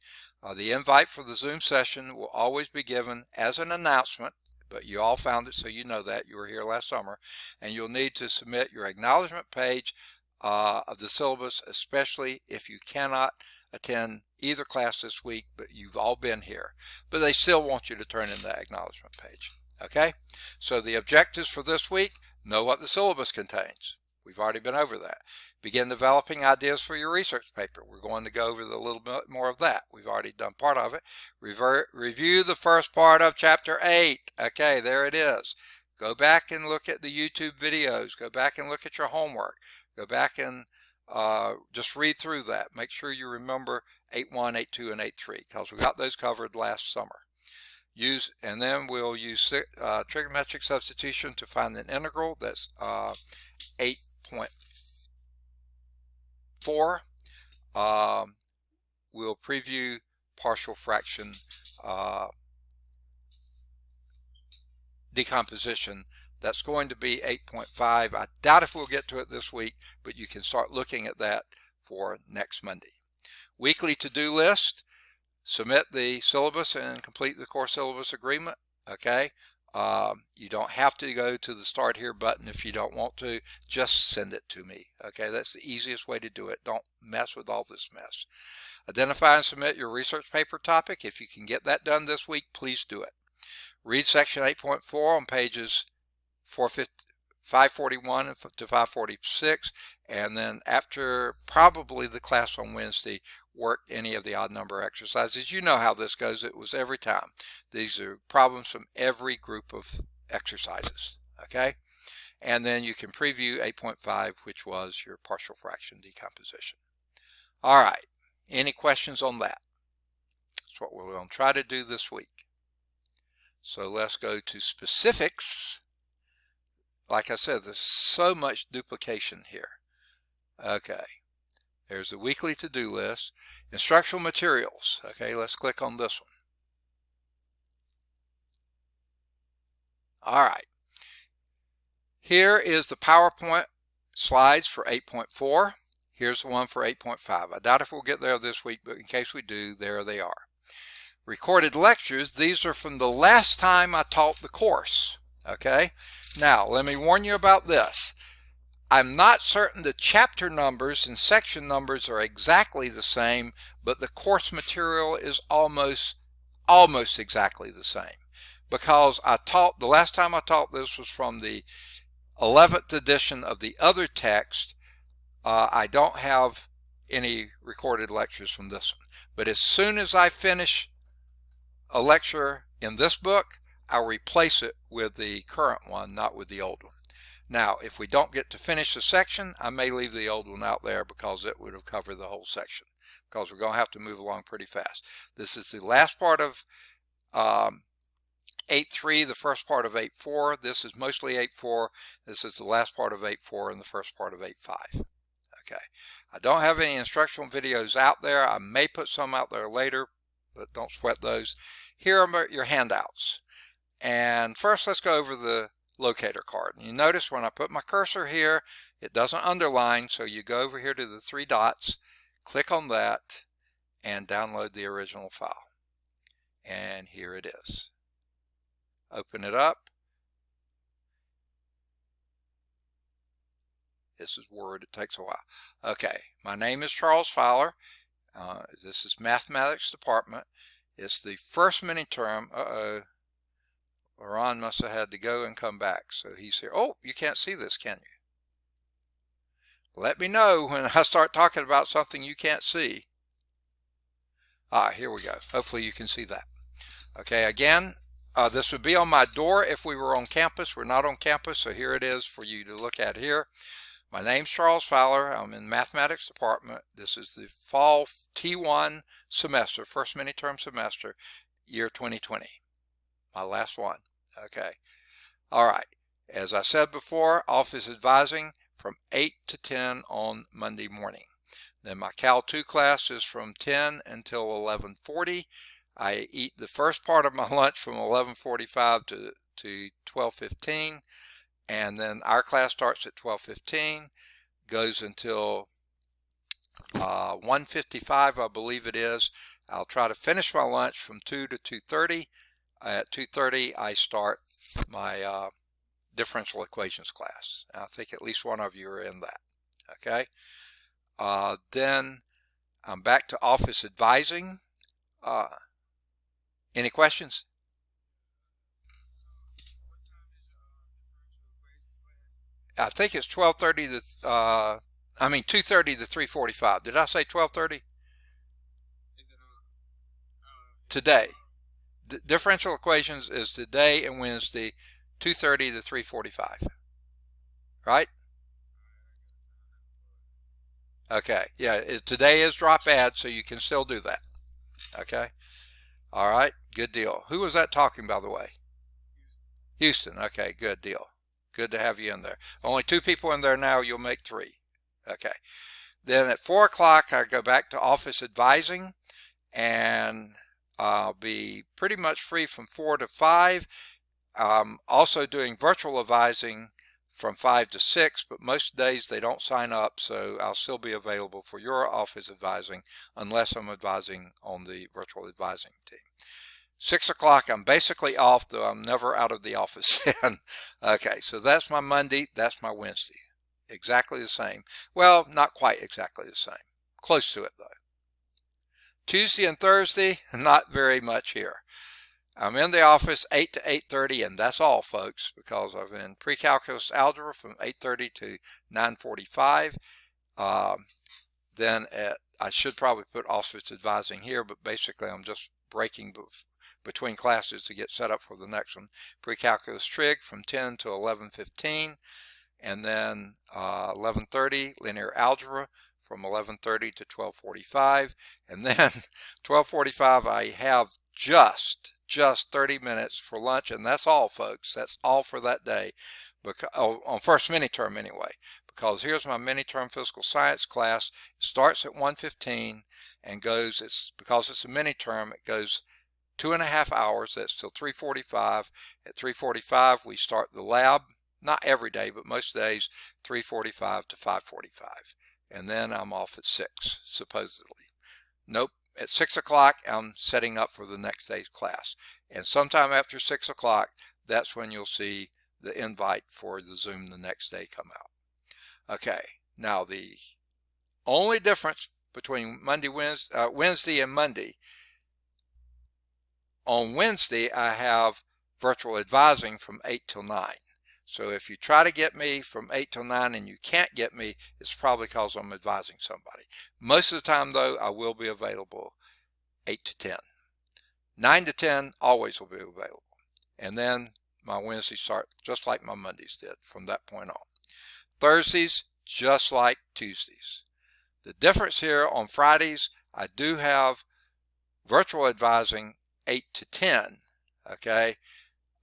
The invite for the Zoom session will always be given as an announcement, but you all found it, so you know that. You were here last summer, and you'll need to submit your acknowledgement page of the syllabus, especially if you cannot attend either class this week, but you've all been here. But they still want you to turn in that acknowledgement page. Okay, so the objectives for this week: know what the syllabus contains. We've already been over that. Begin developing ideas for your research paper. We're going to go over a little bit more of that. We've already done part of it. Review the first part of chapter 8. Okay, there it is. Go back and look at the YouTube videos. Go back and look at your homework. Go back and just read through that. Make sure you remember 8.1, 8.2, and 8.3 because we got those covered last summer. And then we'll use trigonometric substitution to find an integral. That's 8.4. We'll preview partial fraction decomposition. That's going to be 8.5. I doubt if we'll get to it this week, but you can start looking at that for next Monday. Weekly to-do list. Submit the syllabus and complete the course syllabus agreement. Okay, you don't have to go to the start here button if you don't want to. Just send it to me. Okay, that's the easiest way to do it. Don't mess with all this mess. Identify and submit your research paper topic. If you can get that done this week, please do it. Read section 8.4 on pages 541 to 546, and then after probably the class on Wednesday, work any of the odd number exercises. You know how this goes. It was every time. These are problems from every group of exercises. Okay, and then you can preview 8.5, which was your partial fraction decomposition. All right, any questions on that? That's what we're going to try to do this week. So let's go to specifics. Like I said, there's so much duplication here. Okay, there's the weekly to-do list. Instructional materials. Okay, let's click on this one. All right. Here is the PowerPoint slides for 8.4. Here's the one for 8.5. I doubt if we'll get there this week, but in case we do, there they are. Recorded lectures. These are from the last time I taught the course. Okay, now let me warn you about this. I'm not certain the chapter numbers and section numbers are exactly the same, but the course material is almost exactly the same, because the last time I taught this was from the 11th edition of the other text. I don't have any recorded lectures from this one, but as soon as I finish a lecture in this book, I'll replace it with the current one, not with the old one. Now, if we don't get to finish the section, I may leave the old one out there because it would have covered the whole section, because we're going to have to move along pretty fast. This is the last part of 8.3, the first part of 8.4. This is mostly 8.4. This is the last part of 8.4 and the first part of 8.5. Okay, I don't have any instructional videos out there. I may put some out there later, but don't sweat those. Here are your handouts. And first, let's go over the locator card. And you notice when I put my cursor here, it doesn't underline, so you go over here to the 3 dots, click on that, and download the original file. And here it is. Open it up. This is Word. It takes a while. Okay, my name is Charles Fowler. This is Mathematics Department. It's the first mini-term. Ron must have had to go and come back, so he's here. Oh, you can't see this, can you? Let me know when I start talking about something you can't see. Here we go. Hopefully you can see that. Okay, again, this would be on my door if we were on campus. We're not on campus, so here it is for you to look at here. My name's Charles Fowler. I'm in mathematics department. This is the fall T1 semester, first mini-term semester, year 2020. My last one. Okay. All right. As I said before, office advising from 8 to 10 on Monday morning. Then my Cal 2 class is from 10 until 11:40. I eat the first part of my lunch from 11:45 to 12:15, and then our class starts at 12:15, goes until 1:55, I believe it is. I'll try to finish my lunch from 2 to 2:30. At 2:30, I start my differential equations class. I think at least one of you are in that. Okay. Then I'm back to office advising. Any questions? I think it's 12:30 to 2:30 to 3:45. Did I say 12:30? Today. Differential equations is today and Wednesday, 2:30 to 3:45. Right? Okay. Yeah, today is drop add, so you can still do that. Okay. All right. Good deal. Who was that talking, by the way? Houston. Okay. Good deal. Good to have you in there. Only 2 people in there now. You'll make 3. Okay. Then at 4 o'clock, I go back to office advising, and I'll be pretty much free from 4 to 5. I'm also doing virtual advising from 5 to 6, but most days they don't sign up, so I'll still be available for your office advising unless I'm advising on the virtual advising team. 6 o'clock, I'm basically off, though I'm never out of the office. Okay, so that's my Monday, that's my Wednesday. Exactly the same. Well, not quite exactly the same. Close to it, though. Tuesday and Thursday, not very much here. I'm in the office 8 to 8:30, and that's all, folks, because I'm in pre-calculus algebra from 8:30 to 9:45. Then I should probably put office advising here, but basically I'm just breaking between classes to get set up for the next one. Pre-calculus trig from 10 to 11:15, and then 11:30 linear algebra from 11:30 to 12:45, and then 12:45 I have just 30 minutes for lunch, and that's all, folks. That's all for that day, because on first mini-term anyway, because here's my mini-term physical science class. It starts at 1:15 and goes, because it's a mini-term, it goes 2.5 hours. That's till 3:45. At 3:45 we start the lab. Not every day, but most days, 3:45 to 5:45. And then I'm off at 6, supposedly. Nope. At 6 o'clock, I'm setting up for the next day's class. And sometime after 6 o'clock, that's when you'll see the invite for the Zoom the next day come out. Okay. Now, the only difference between Wednesday and Monday, on Wednesday, I have virtual advising from 8 till 9. So if you try to get me from 8 till 9 and you can't get me, it's probably because I'm advising somebody. Most of the time, though, I will be available 8 to 10. 9 to 10 always will be available. And then my Wednesdays start just like my Mondays did from that point on. Thursdays, just like Tuesdays. The difference here on Fridays, I do have virtual advising 8 to 10, okay?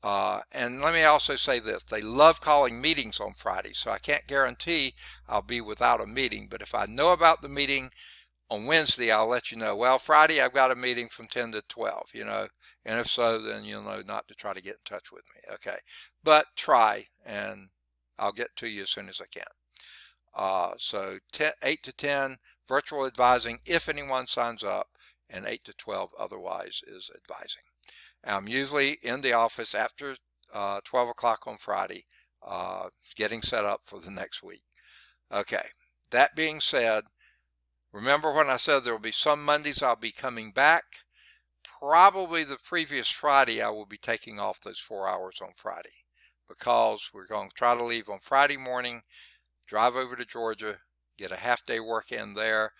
And let me also say this, they love calling meetings on Friday, so I can't guarantee I'll be without a meeting, but if I know about the meeting on Wednesday, I'll let you know. Well, Friday I've got a meeting from 10 to 12, and if so, then you'll know not to try to get in touch with me, okay? But try, and I'll get to you as soon as I can. So 8 to 10, virtual advising if anyone signs up, and 8 to 12 otherwise is advising. I'm usually in the office after 12 o'clock on Friday, getting set up for the next week. Okay, that being said, remember when I said there will be some Mondays I'll be coming back? Probably the previous Friday I will be taking off those 4 hours on Friday, because we're going to try to leave on Friday morning, drive over to Georgia, get a half-day work in there,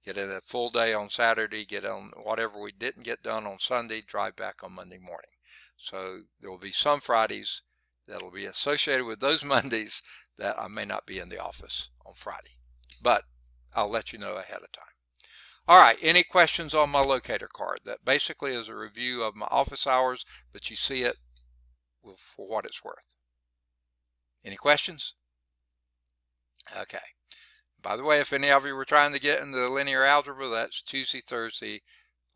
get in a full day on Saturday, get on whatever we didn't get done on Sunday, drive back on Monday morning. So there will be some Fridays that'll be associated with those Mondays that I may not be in the office on Friday, but I'll let you know ahead of time. All right, any questions on my locator card? That basically is a review of my office hours, but you see it for what it's worth. Any questions? Okay. By the way, if any of you were trying to get into linear algebra, that's Tuesday, Thursday,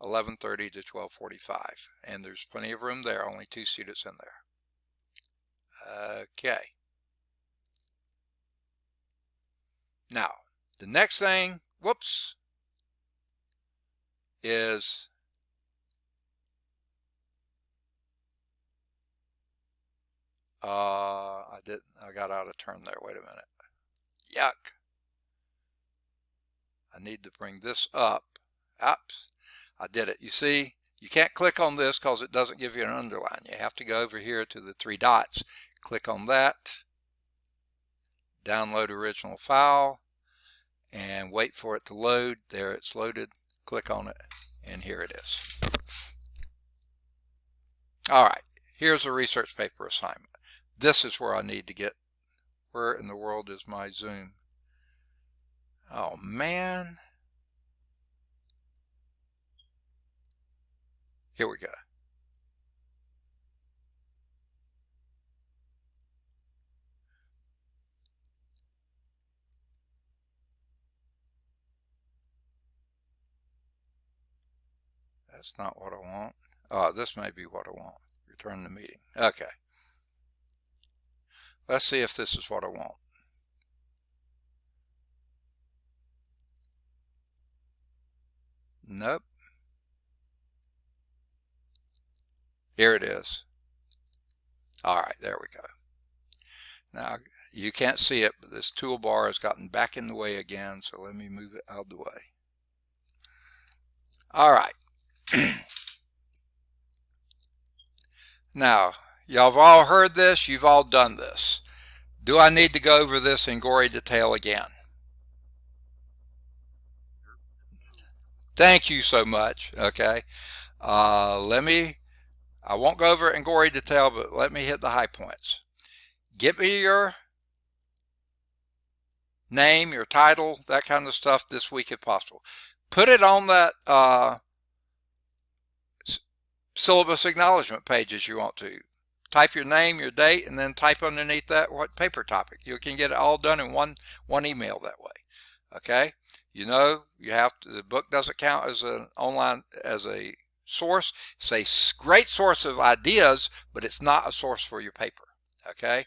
11:30 to 12:45. And there's plenty of room there, only 2 students in there. Okay. Now, the next thing, whoops, is I got out of turn there. Wait a minute. Yuck. I need to bring this up. Oops. I did it. You see, you can't click on this because it doesn't give you an underline. You have to go over here to the 3 dots. Click on that. Download original file. And wait for it to load. There it's loaded. Click on it. And here it is. All right. Here's a research paper assignment. This is where I need to get. Where in the world is my Zoom? Oh, man. Here we go. That's not what I want. Oh, this may be what I want. Return the meeting. Okay. Let's see if this is what I want. Nope. Here it is. All right, there we go. Now, you can't see it, but this toolbar has gotten back in the way again, so let me move it out of the way. All right. Now, y'all have all heard this, you've all done this. Do I need to go over this in gory detail again? Thank you so much. Okay. I won't go over it in gory detail, but let me hit the high points. Get me your name, your title, that kind of stuff this week if possible. Put it on that syllabus acknowledgement page as you want to. Type your name, your date, and then type underneath that what paper topic. You can get it all done in one email that way. Okay? You know, the book doesn't count as a source. It's a great source of ideas, but it's not a source for your paper. Okay?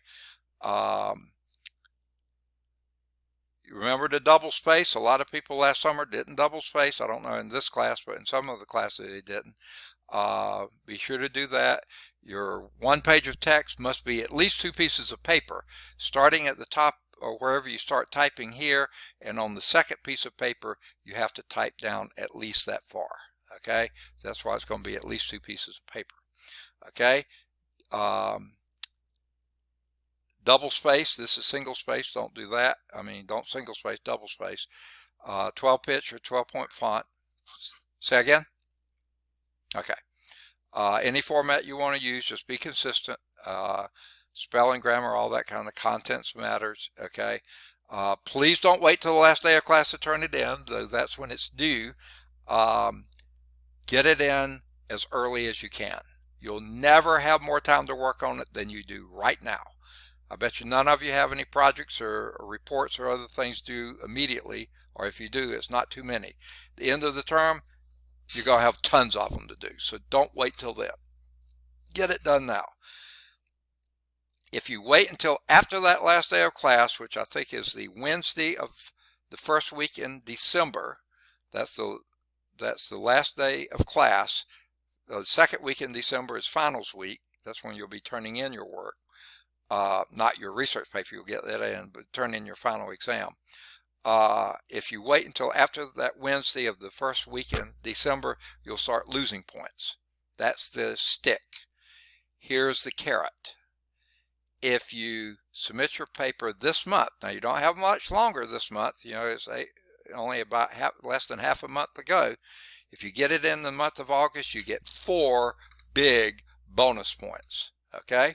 You remember the double space? A lot of people last summer didn't double space. I don't know in this class, but in some of the classes they didn't. Be sure to do that. Your 1 page of text must be at least 2 pieces of paper, starting at the top or wherever you start typing here, and on the second piece of paper you have to type down at least that far. Okay, that's why it's going to be at least 2 pieces of paper. Okay, double space. This is single space. Don't do that. I mean, don't single space, double space. 12 pitch or 12-point font. Say again. Okay. Any format you want to use, just be consistent. Spelling, grammar, all that kind of contents matters. Okay. Please don't wait till the last day of class to turn it in, though that's when it's due. Get it in as early as you can. You'll never have more time to work on it than you do right now. I bet you none of you have any projects or reports or other things due immediately, or if you do, it's not too many. At the end of the term, you're going to have tons of them to do, so don't wait till then. Get it done now. If you wait until after that last day of class, which I think is the Wednesday of the first week in December, that's the last day of class. The second week in December is finals week. That's when you'll be turning in your work. Not your research paper, you'll get that in, but turn in your final exam. If you wait until after that Wednesday of the first week in December, you'll start losing points. That's the stick. Here's the carrot. If you submit your paper this month, now you don't have much longer this month, you know, it's only about less than half a month to go. If you get it in the month of August, you get 4 big bonus points, okay?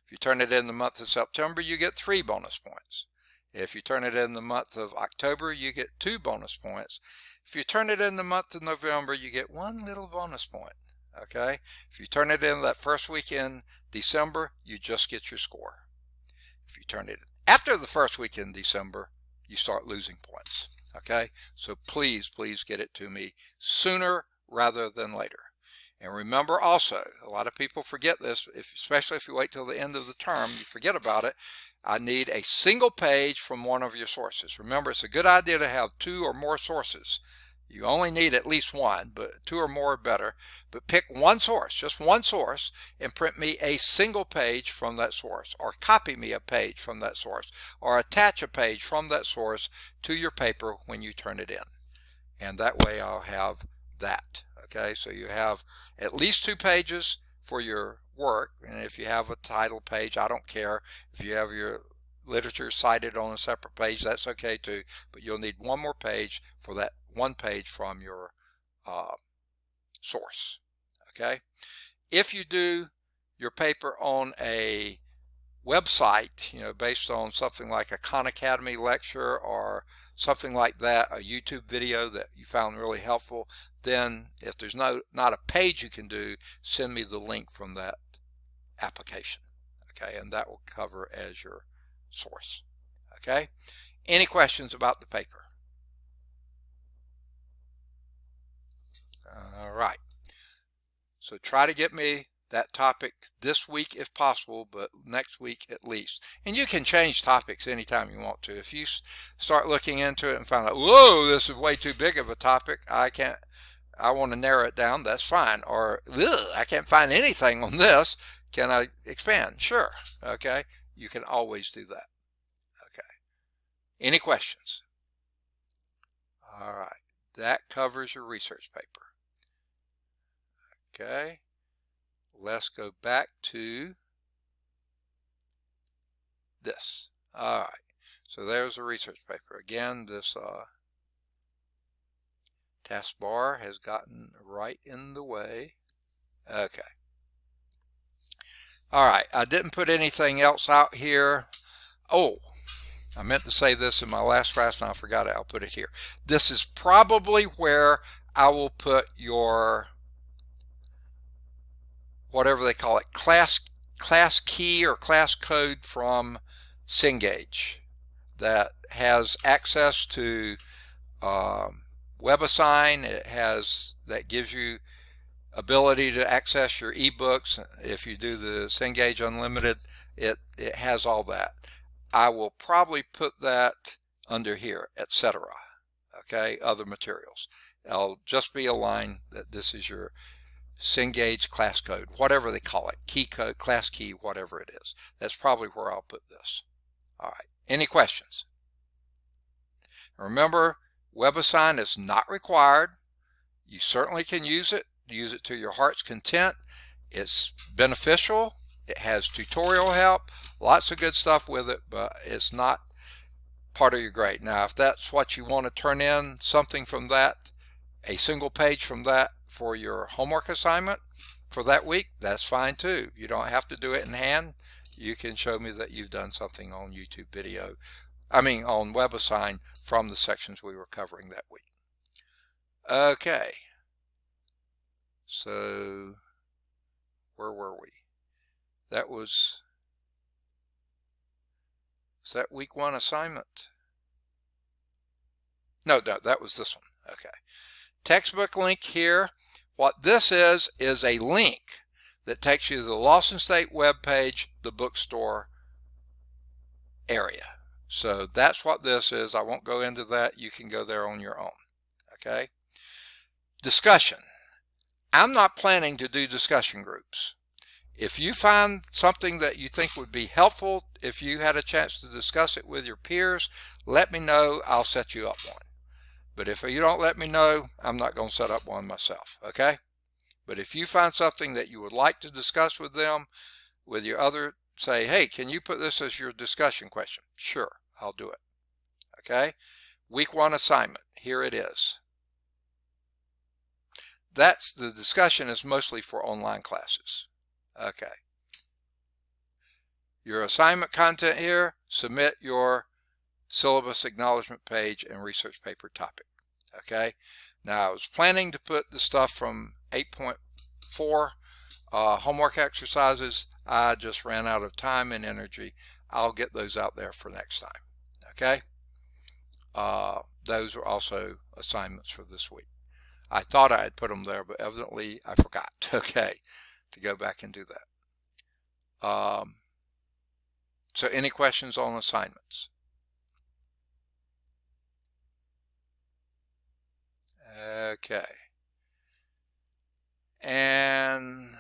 If you turn it in the month of September, you get 3 bonus points. If you turn it in the month of October, you get 2 bonus points. If you turn it in the month of November, you get 1 little bonus point, okay? If you turn it in that first week in December, you just get your score. If you turn it after the first week in December, you start losing points, okay? So please, please get it to me sooner rather than later. And remember also, a lot of people forget this, especially if you wait till the end of the term, you forget about it. I need a single page from one of your sources. Remember, it's a good idea to have 2 or more sources. You only need at least 1, but 2 or more are better. But pick one source, just one source, and print me a single page from that source, or copy me a page from that source, or attach a page from that source to your paper when you turn it in. And that way I'll have that. Okay, so you have at least 2 pages for your work, and if you have a title page, I don't care. If you have your literature cited on a separate page, that's okay too, but you'll need 1 more page for that 1 page from your source. Okay, if you do your paper on a website, you know, based on something like a Khan Academy lecture or something like that, a YouTube video that you found really helpful, then if there's not a page you can do, send me the link from that application, okay, and that will cover as your source. Okay, any questions about the paper? All right, so try to get me that topic this week if possible, but next week at least. And you can change topics anytime you want to. If you start looking into it and find out, whoa, this is way too big of a topic, I want to narrow it down, that's fine. Or, I can't find anything on this, can I expand? Sure, okay, you can always do that. Okay, any questions? All right, that covers your research paper. Okay, let's go back to this. All right, so there's the research paper. Again, this taskbar has gotten right in the way. Okay. All right, I didn't put anything else out here. Oh, I meant to say this in my last class and I forgot it. I'll put it here. This is probably where I will put your, whatever they call it, class key or class code from Cengage that has access to WebAssign. That gives you ability to access your ebooks. If you do the Cengage Unlimited, it has all that. I will probably put that under here, etc. Okay, other materials. I'll just be a line that this is your Cengage class code, whatever they call it, key code, class key, whatever it is. That's probably where I'll put this. All right, any questions? Remember, WebAssign is not required. You certainly can use it to your heart's content. It's beneficial. It has tutorial help, lots of good stuff with it, but it's not part of your grade. Now, if that's what you want to turn in, something from that, a single page from that for your homework assignment for that week, that's fine too. You don't have to do it in hand. You can show me that you've done something on YouTube video, on WebAssign from the sections we were covering that week. Okay, so where were we? That was that week 1 assignment? No, that was this one. Okay. Textbook link here. What this is a link that takes you to the Lawson State web page, the bookstore area. So that's what this is. I won't go into that. You can go there on your own. Okay. Discussion. I'm not planning to do discussion groups. If you find something that you think would be helpful, if you had a chance to discuss it with your peers, let me know. I'll set you up one. But if you don't let me know, I'm not going to set up one myself, okay? But if you find something that you would like to discuss with them, with your other, say, hey, can you put this as your discussion question? Sure, I'll do it, okay? Week 1 assignment. Here it is. That's the discussion is mostly for online classes. Okay. Your assignment content here, submit your syllabus acknowledgement page and research paper topic. Okay. Now I was planning to put the stuff from 8.4 homework exercises. I just ran out of time and energy. I'll get those out there for next time. Okay. Those are also assignments for this week. I thought I had put them there, but evidently I forgot, okay, to go back and do that. So any questions on assignments? Okay. And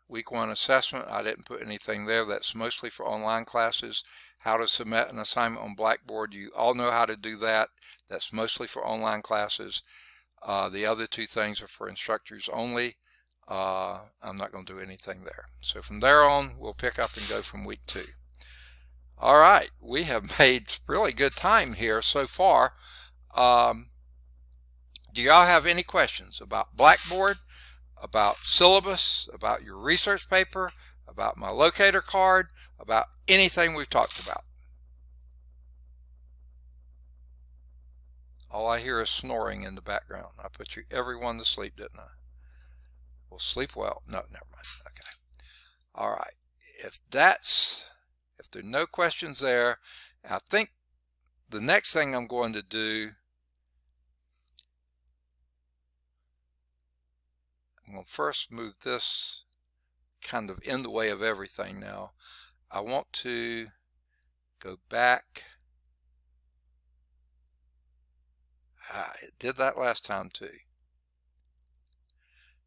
week 1 assessment, I didn't put anything there. That's mostly for online classes. How to submit an assignment on Blackboard, you all know how to do that. That's mostly for online classes. The other 2 things are for instructors only. I'm not going to do anything there. So from there on, we'll pick up and go from week 2. All right, we have made really good time here so far. Do y'all have any questions about Blackboard, about syllabus, about your research paper, about my locator card, about anything we've talked about? All I hear is snoring in the background. I put you everyone to sleep, didn't I? Well, sleep well. No, never mind. Okay. All right. If there are no questions there, I think the next thing I'm going to do, I'm going to first move this kind of in the way of everything now. I want to go back. It did that last time too.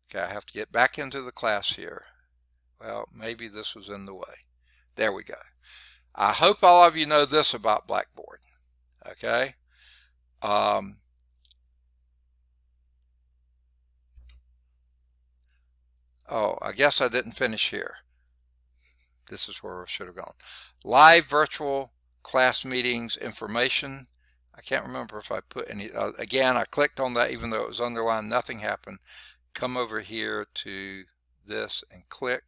Okay, I have to get back into the class here. Well, maybe this was in the way. There we go. I hope all of you know this about Blackboard. Okay. Oh, I guess I didn't finish here. This is where I should have gone. Live virtual class meetings information. I can't remember if I put any. Again, I clicked on that even though it was underlined. Nothing happened. Come over here to this and click.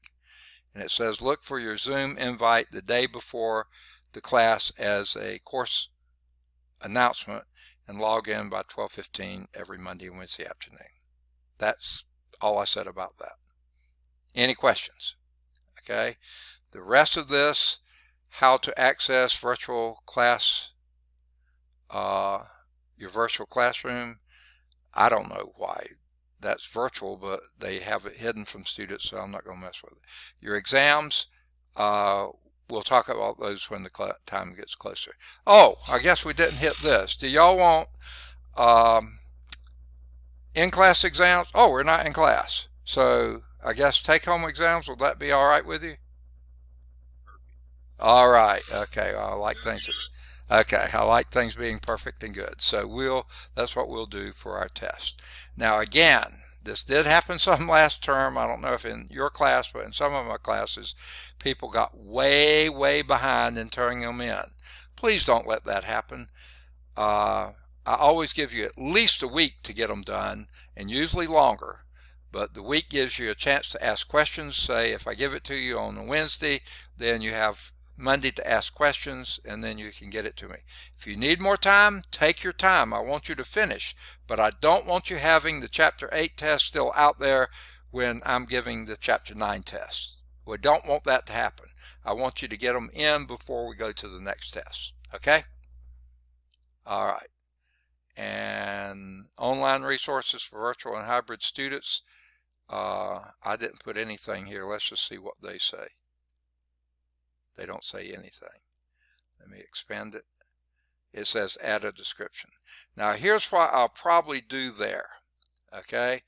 And it says look for your Zoom invite the day before the class as a course announcement and log in by 12:15 every Monday and Wednesday afternoon. That's all I said about that. Any questions? Okay. The rest of this, how to access virtual class, your virtual classroom. I don't know why that's virtual, but they have it hidden from students, so I'm not going to mess with it. Your exams, we'll talk about those when the time gets closer. Oh, I guess we didn't hit this. Do y'all want in-class exams? Oh, we're not in class. So I guess take-home exams, will that be all right with you? All right. Okay. I like things. Okay. I like things being perfect and good. So that's what we'll do for our test. Now, again, this did happen some last term. I don't know if in your class, but in some of my classes, people got way, way behind in turning them in. Please don't let that happen. I always give you at least a week to get them done, and usually longer. But the week gives you a chance to ask questions. Say, if I give it to you on a Wednesday, then you have Monday to ask questions, and then you can get it to me. If you need more time, take your time. I want you to finish, but I don't want you having the Chapter 8 test still out there when I'm giving the Chapter 9 test. We don't want that to happen. I want you to get them in before we go to the next test. Okay? All right. And online resources for virtual and hybrid students. I didn't put anything here. Let's just see what they say. They don't say anything. Let me expand it. It says add a description. Now here's what I'll probably do there. Okay,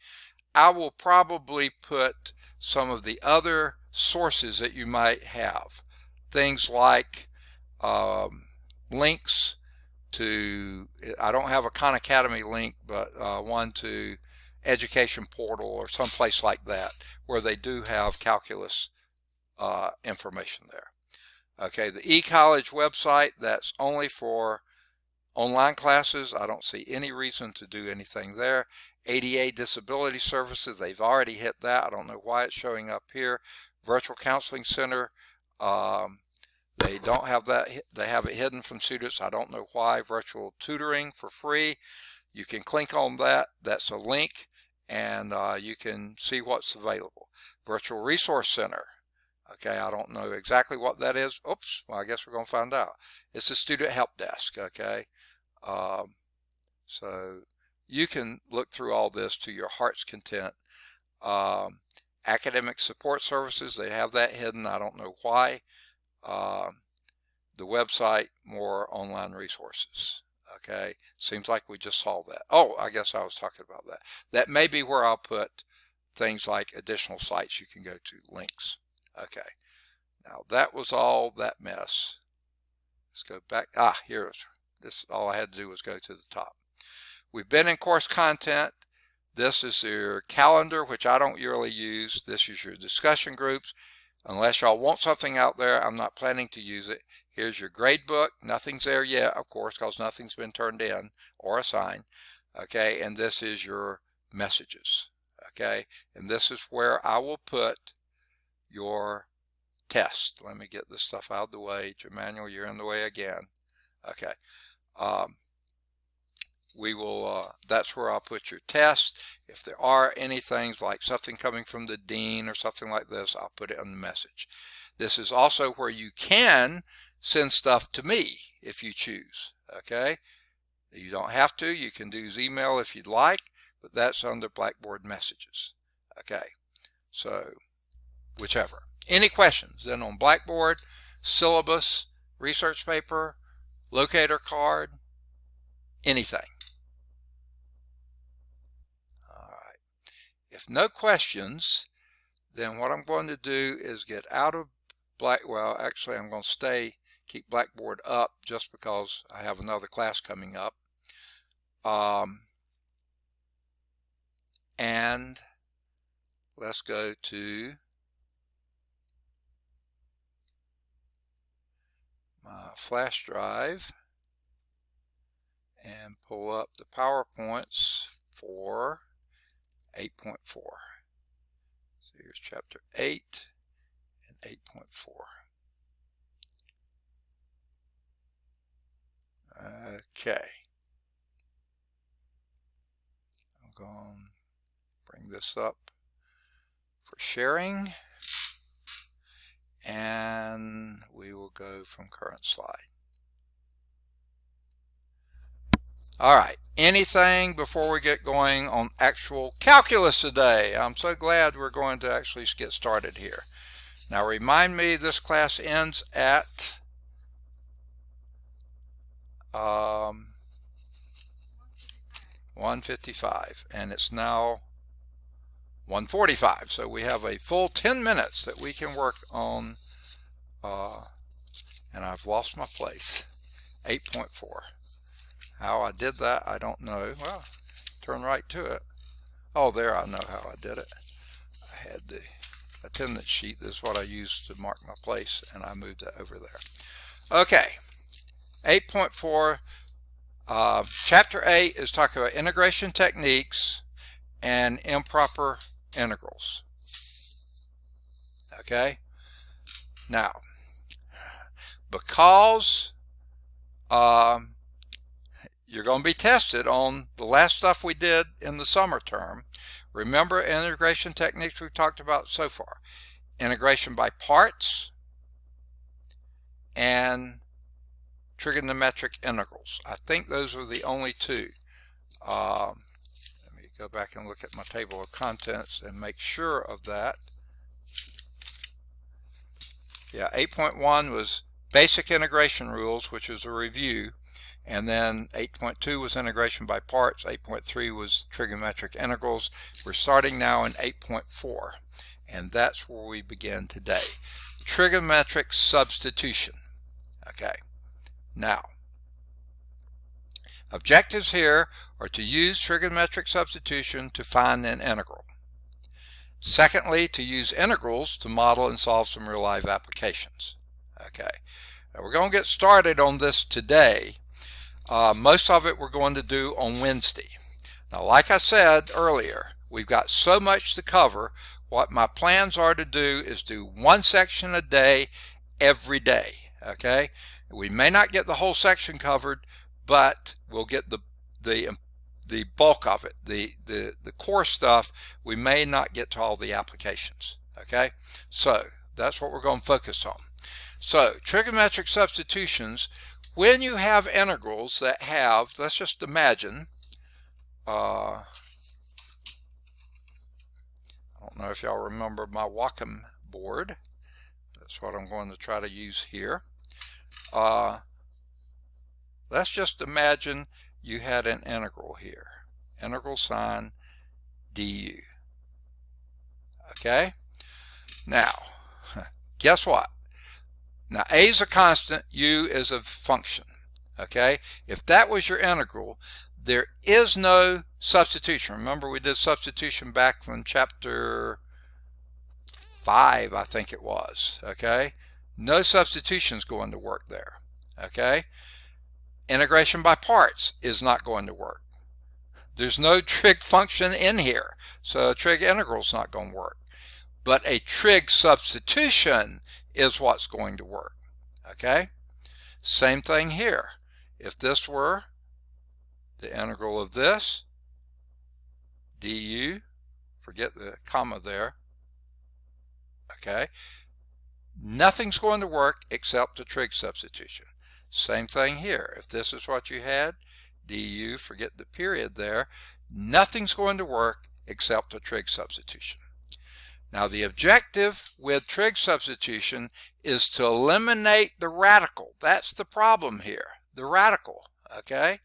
I will probably put some of the other sources that you might have. Things like links to, I don't have a Khan Academy link, but one to Education Portal or someplace like that where they do have calculus information there. Okay, the eCollege website, that's only for Online classes, I don't see any reason to do anything there. ADA disability services, they've already hit that. I don't know why it's showing up here. Virtual Counseling Center, they don't have that. They have it hidden from students. I don't know why. Virtual tutoring for free. You can click on that. That's a link, and you can see what's available. Virtual Resource Center. Okay, I don't know exactly what that is. Oops, well, I guess we're going to find out. It's a student help desk, okay? So you can look through all this to your heart's content. Academic support services, they have that hidden. I don't know why. The website, more online resources. Okay, seems like we just saw that. Oh, I guess I was talking about that. That may be where I'll put things like additional sites you can go to, links. Okay, now that was all that mess. Let's go back. Here's this. All I had to do was go to the top. We've been in course content. This is your calendar, which I don't really use. This is your discussion groups. Unless y'all want something out there, I'm not planning to use it. Here's your grade book. Nothing's there yet, of course, because nothing's been turned in or assigned. Okay, and this is your messages. Okay, and this is where I will put your test. Let me get this stuff out of the way. Emmanuel, you're in the way again. Okay. We will, that's where I'll put your test. If there are any things like something coming from the dean or something like this, I'll put it in the message. This is also where you can send stuff to me if you choose. Okay. You don't have to. You can use email if you'd like, but that's under Blackboard messages. Okay. So whichever. Any questions then on Blackboard, syllabus, research paper, locator card, anything? All right. If no questions, then what I'm going to do is get out of well, actually I'm going to keep Blackboard up just because I have another class coming up. And let's go to my flash drive and pull up the PowerPoints for 8.4. So here's chapter 8 and 8.4. Okay. I'm going to bring this up for sharing, and we will go from current slide. All right, anything before we get going on actual calculus today? I'm so glad we're going to actually get started here. Now remind me, this class ends at 1:55, and it's now 1:45, so we have a full 10 minutes that we can work on, and I've lost my place. 8.4. How I did that, I don't know. Well, turn right to it. Oh, there, I know how I did it. I had the attendance sheet. This is what I used to mark my place, and I moved it over there. Okay, 8.4. Chapter 8 is talking about integration techniques and improper integrals. Okay, now because you're going to be tested on the last stuff we did in the summer term. Remember integration techniques we've talked about so far. Integration by parts and trigonometric integrals. I think those are the only two. Let me go back and look at my table of contents and make sure of that. Yeah, 8.1 was basic integration rules, which is a review. And then 8.2 was integration by parts. 8.3 was trigonometric integrals. We're starting now in 8.4, and that's where we begin today. Trigonometric substitution. Okay, now objectives here are to use trigonometric substitution to find an integral. Secondly, to use integrals to model and solve some real life applications. Okay, now we're going to get started on this today. Most of it we're going to do on Wednesday. Now, like I said earlier, we've got so much to cover. What my plans are to do is do one section a day, every day. Okay? We may not get the whole section covered, but we'll get the bulk of it, the core stuff. We may not get to all the applications. Okay? So that's what we're going to focus on. So trigonometric substitutions, when you have integrals that have, let's just imagine, I don't know if y'all remember my Wacom board. That's what I'm going to try to use here. Let's just imagine you had an integral here. Integral sine du. Okay? Now, guess what? Now, a is a constant, u is a function. Okay? If that was your integral, there is no substitution. Remember, we did substitution back from chapter 5, I think it was. Okay? No substitutions going to work there. Okay? Integration by parts is not going to work. There's no trig function in here, so a trig integral is not going to work. But a trig substitution is what's going to work. Okay? Same thing here. If this were the integral of this, du, forget the comma there, okay, nothing's going to work except a trig substitution. Same thing here. If this is what you had, du, forget the period there, nothing's going to work except a trig substitution. Now, the objective with trig substitution is to eliminate the radical. That's the problem here, the radical, okay,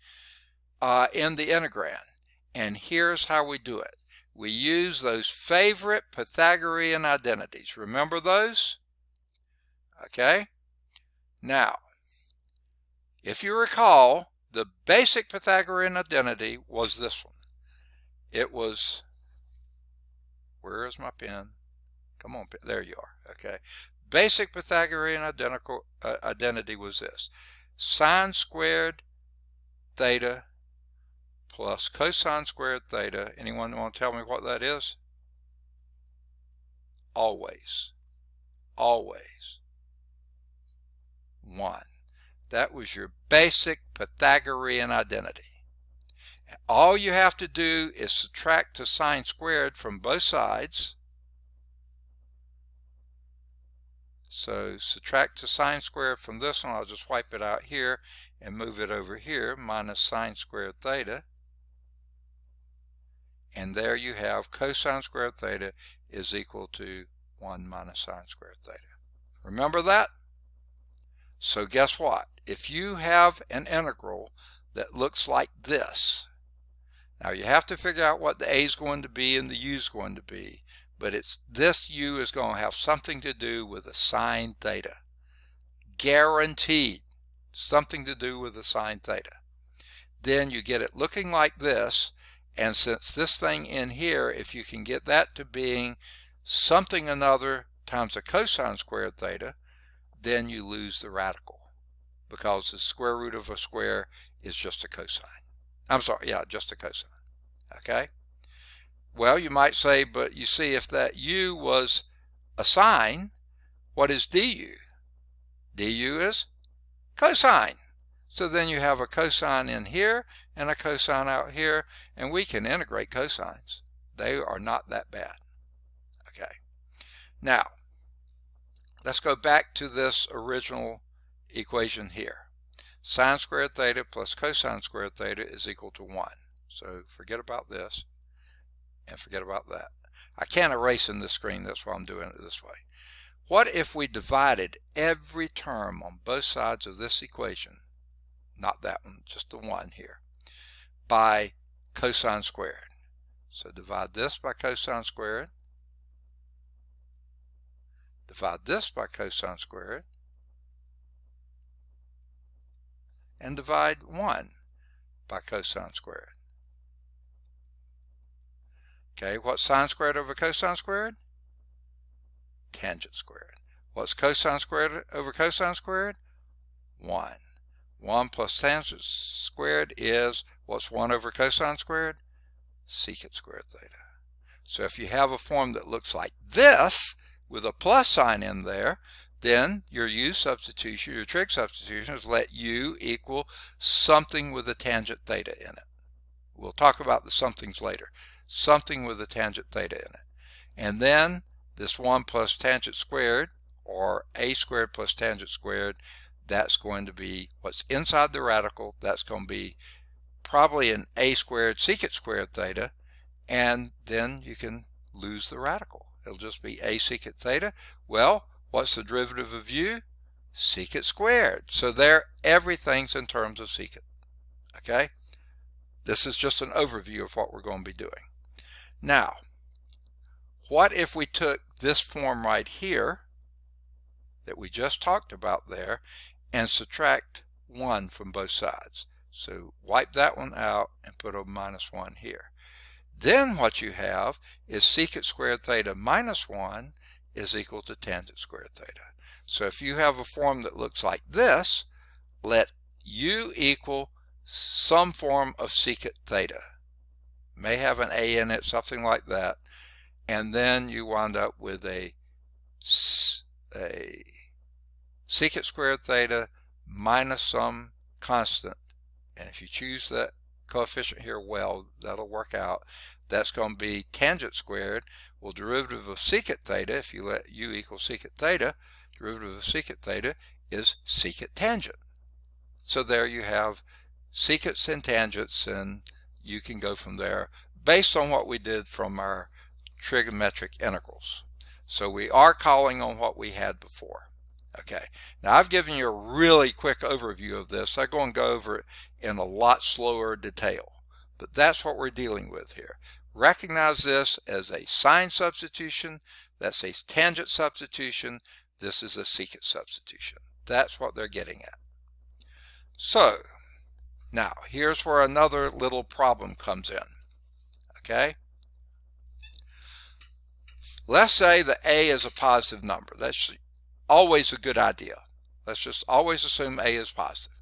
in the integrand. And here's how we do it. We use those favorite Pythagorean identities. Remember those? Okay? Now, if you recall, the basic Pythagorean identity was this one. It was, where is my pen? Come on, there you are. Okay. Basic Pythagorean identity was this. Sine squared theta plus cosine squared theta. Anyone want to tell me what that is? Always. Always. 1. That was your basic Pythagorean identity. All you have to do is subtract the sine squared from both sides. So subtract the sine squared from this one. I'll just wipe it out here and move it over here, minus sine squared theta. And there you have cosine squared theta is equal to 1 minus sine squared theta. Remember that? So guess what? If you have an integral that looks like this, now you have to figure out what the a is going to be and the u is going to be, but this u is going to have something to do with a sine theta. Guaranteed. Something to do with the sine theta. Then you get it looking like this, and since this thing in here, if you can get that to being something another times a cosine squared theta, then you lose the radical, because the square root of a square is just a cosine. I'm sorry, yeah, just a cosine. Okay? Well, you might say, but you see, if that u was a sine, what is du? Du is cosine. So then you have a cosine in here and a cosine out here, and we can integrate cosines. They are not that bad. Okay. Now, let's go back to this original equation here. Sine squared theta plus cosine squared theta is equal to 1. So forget about this and forget about that. I can't erase in this screen, that's why I'm doing it this way. What if we divided every term on both sides of this equation, not that one, just the one here, by cosine squared? So divide this by cosine squared, divide this by cosine squared, and divide 1 by cosine squared. Okay, what's sine squared over cosine squared? Tangent squared. What's cosine squared over cosine squared? 1. 1 plus tangent squared is, what's 1 over cosine squared? Secant squared theta. So if you have a form that looks like this with a plus sign in there, then your u substitution, your trig substitution is let u equal something with a tangent theta in it. We'll talk about the somethings later. Something with a tangent theta in it. And then this 1 plus tangent squared, or a squared plus tangent squared, that's going to be what's inside the radical. That's going to be probably an a squared secant squared theta, and then you can lose the radical. It'll just be a secant theta. Well, what's the derivative of u? Secant squared. So there, everything's in terms of secant. Okay? This is just an overview of what we're going to be doing. Now, what if we took this form right here that we just talked about there and subtract 1 from both sides? So wipe that one out and put a minus 1 here. Then what you have is secant squared theta minus 1 is equal to tangent squared theta. So if you have a form that looks like this, let u equal some form of secant theta. May have an a in it, something like that. And then you wind up with a secant squared theta minus some constant. And if you choose that coefficient here well, that'll work out. That's going to be tangent squared. Well, derivative of secant theta, if you let u equal secant theta, derivative of secant theta is secant tangent. So there you have secants and tangents, and you can go from there based on what we did from our trigonometric integrals. So we are calling on what we had before. Okay, now I've given you a really quick overview of this. I'm going to go over it in a lot slower detail, but that's what we're dealing with here. Recognize this as a sine substitution. That's a tangent substitution. This is a secant substitution. That's what they're getting at. So now here's where another little problem comes in. Okay, let's say that a is a positive number. That's always a good idea. Let's just always assume a is positive.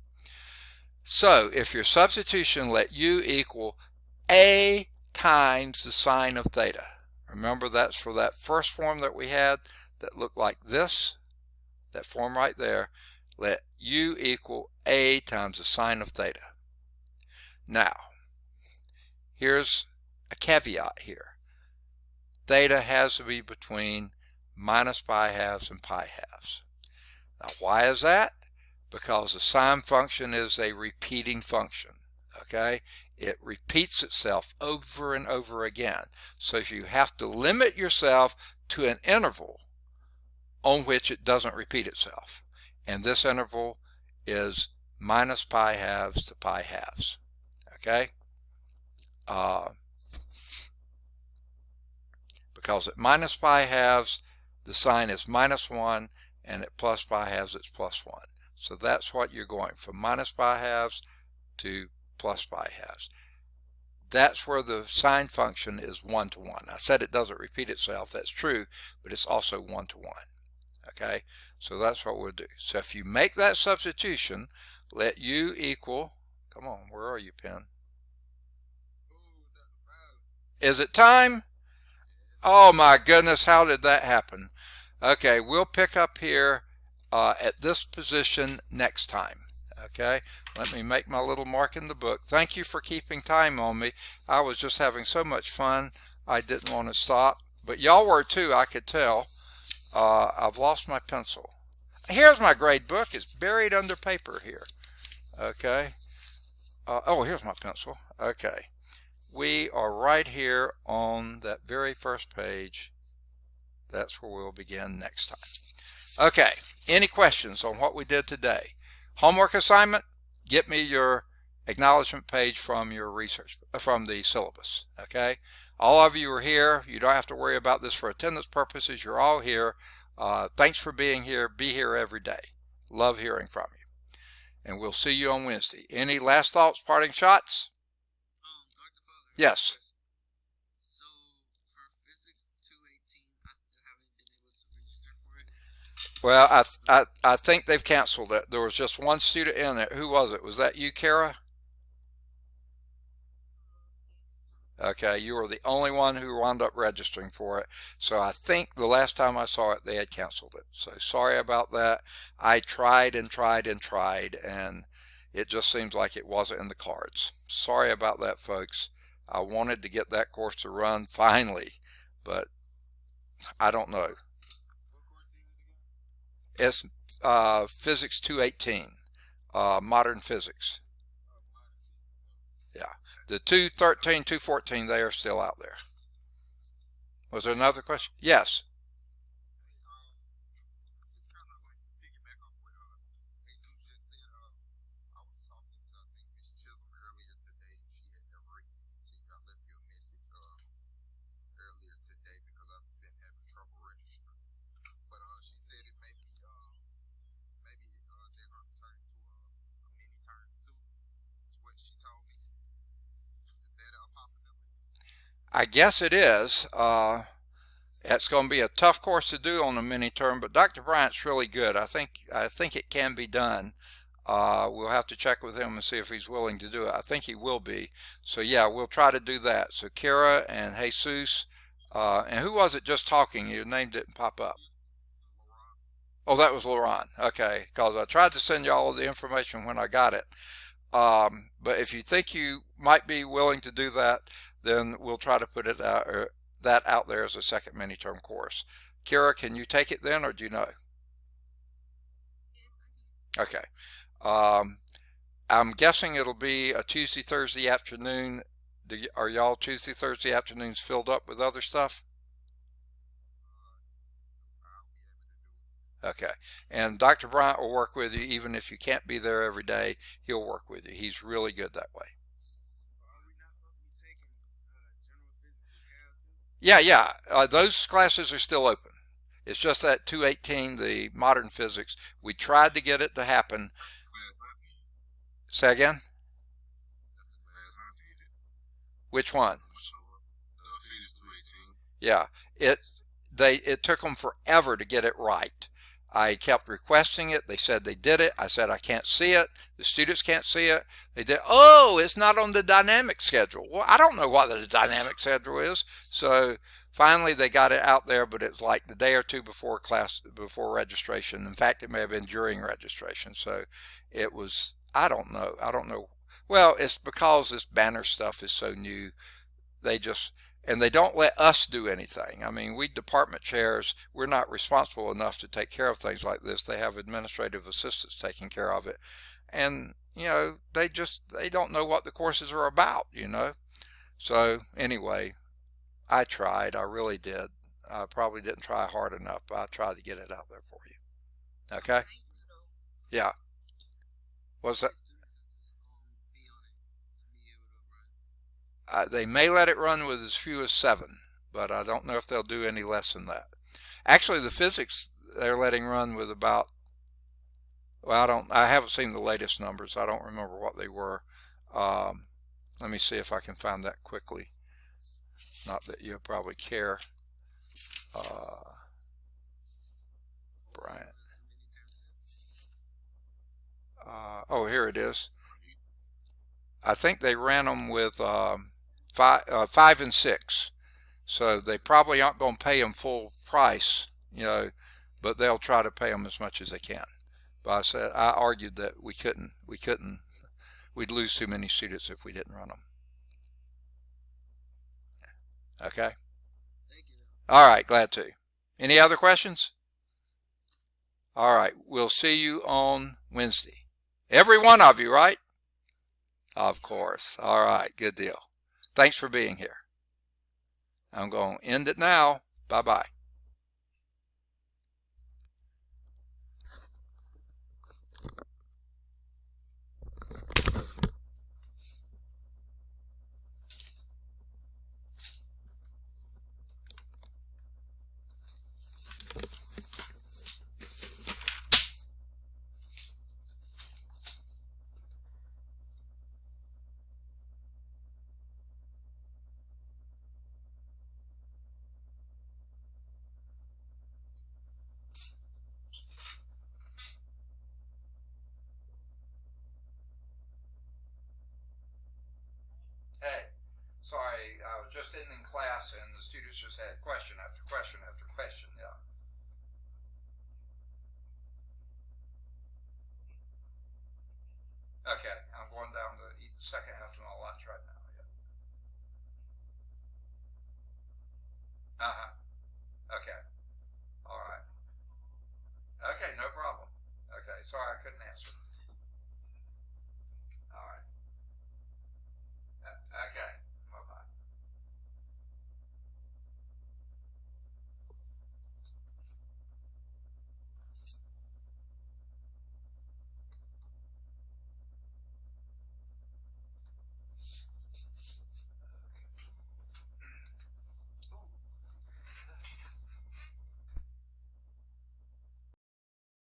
So if your substitution let u equal a times the sine of theta, remember that's for that first form that we had that looked like this, that form right there, let u equal a times the sine of theta. Now, here's a caveat here. Theta has to be between minus pi halves and pi halves. Now, why is that? Because the sine function is a repeating function. Okay? It repeats itself over and over again. So if you have to limit yourself to an interval on which it doesn't repeat itself. And this interval is minus pi halves to pi halves. Okay? Because at minus pi halves, the sign is minus 1, and at plus pi halves, it's plus 1. So that's what you're going from minus pi halves to plus pi halves. That's where the sine function is 1 to 1. I said it doesn't repeat itself. That's true, but it's also 1 to 1. Okay, so that's what we'll do. So if you make that substitution, let u equal, come on, where are you, pen? Is it time? Oh my goodness, how did that happen? Okay, we'll pick up here at this position next time. Okay, let me make my little mark in the book. Thank you for keeping time on me. I was just having so much fun, I didn't want to stop. But y'all were too, I could tell. I've lost my pencil. Here's my grade book. It's buried under paper here. Okay. Oh, here's my pencil. Okay. We are right here on that very first page. That's where we'll begin next time. Okay. Any questions on what we did today? Homework assignment, get me your acknowledgement page from your research, from the syllabus. Okay. All of you are here. You don't have to worry about this for attendance purposes. You're all here. Thanks for being here. Be here every day. Love hearing from you. And we'll see you on Wednesday. Any last thoughts, parting shots? Dr. Father, yes. So for Physics 218, I haven't been able to register for it. Well, I think they've canceled it. There was just one student in it. Who was it? Was that you, Kara? Yes. Okay, you were the only one who wound up registering for it. So I think the last time I saw it, they had canceled it. So sorry about that. I tried and tried and tried, and it just seems like it wasn't in the cards. Sorry about that, folks. I wanted to get that course to run finally, but I don't know. What course is it again? It's Physics 218, modern physics. Oh, mine is it. Yeah. The 213, 214, they are still out there. Was there another question? Yes. Hey, just kind of like to piggyback off what Jesus just said. I was talking to I think Miss Chisholm earlier today, and she had never received. I left you a message earlier today because I've been having trouble registering. But she said it may be maybe they're going to turn into a mini turn two. Is what she told me. Is that a possibility? I guess it is. It's going to be a tough course to do on a mini term, but Dr. Bryant's really good. I think it can be done. We'll have to check with him and see if he's willing to do it. I think he will be. So yeah, we'll try to do that. So Kara and Jesus, and who was it just talking? Your name didn't pop up. Laurent. Oh, that was Laurent. Okay, because I tried to send you all of the information when I got it. But if you think you might be willing to do that, then we'll try to put it out, that out there as a second mini-term course. Kira, can you take it then, or do you know? Yes, I can. Okay. Um, I'm guessing it'll be a Tuesday, Thursday afternoon. Are y'all Tuesday, Thursday afternoons filled up with other stuff? Nope, I'll be able to do it. Okay. And Dr. Bryant will work with you even if you can't be there every day. He'll work with you. He's really good that way. Are we not supposed to be taking general physics with Cal too? Yeah, yeah. Those classes are still open. It's just that 218, the modern physics, we tried to get it to happen. That's the class I did. Say again? That's the class I did. Which one? For sure. Physics 218. Yeah, it it took them forever to get it right. I kept requesting it. They said they did it. I said I can't see it. The students can't see it. They did. Oh, it's not on the dynamic schedule. Well, I don't know what the dynamic schedule is. So finally they got it out there, but it was like the day or two before class, before registration. In fact, it may have been during registration. So it was. I don't know. I don't know. Well, it's because this banner stuff is so new. They just, and they don't let us do anything. I mean, we department chairs, we're not responsible enough to take care of things like this. They have administrative assistants taking care of it. And, they don't know what the courses are about. So anyway, I tried. I really did. I probably didn't try hard enough, but I tried to get it out there for you. Okay? Thank you though. Yeah. How Was that? many students have to be on it to be able to run? They may let it run with as few as seven, but I don't know if they'll do any less than that. Actually, the physics they're letting run with about, well, I haven't seen the latest numbers. I don't remember what they were. Um, Let me see if I can find that quickly. Not that you'll probably care. Uh, What was Bryant. the mini term test? Oh, here it is. I think they ran them with five and six. So they probably aren't going to pay them full price, but they'll try to pay them as much as they can. But I argued that we'd lose too many students if we didn't run them. Okay. Thank you though. All right. Glad to. Any other questions? All right. We'll see you on Wednesday. Every one of you, right? Yes, Of sir. course. All right. Good deal. Thanks for being here. I'm going to end it now. Bye bye. just in class and the students just had question after question after question. Yeah. Okay, I'm going down to eat the second half of my lunch right now.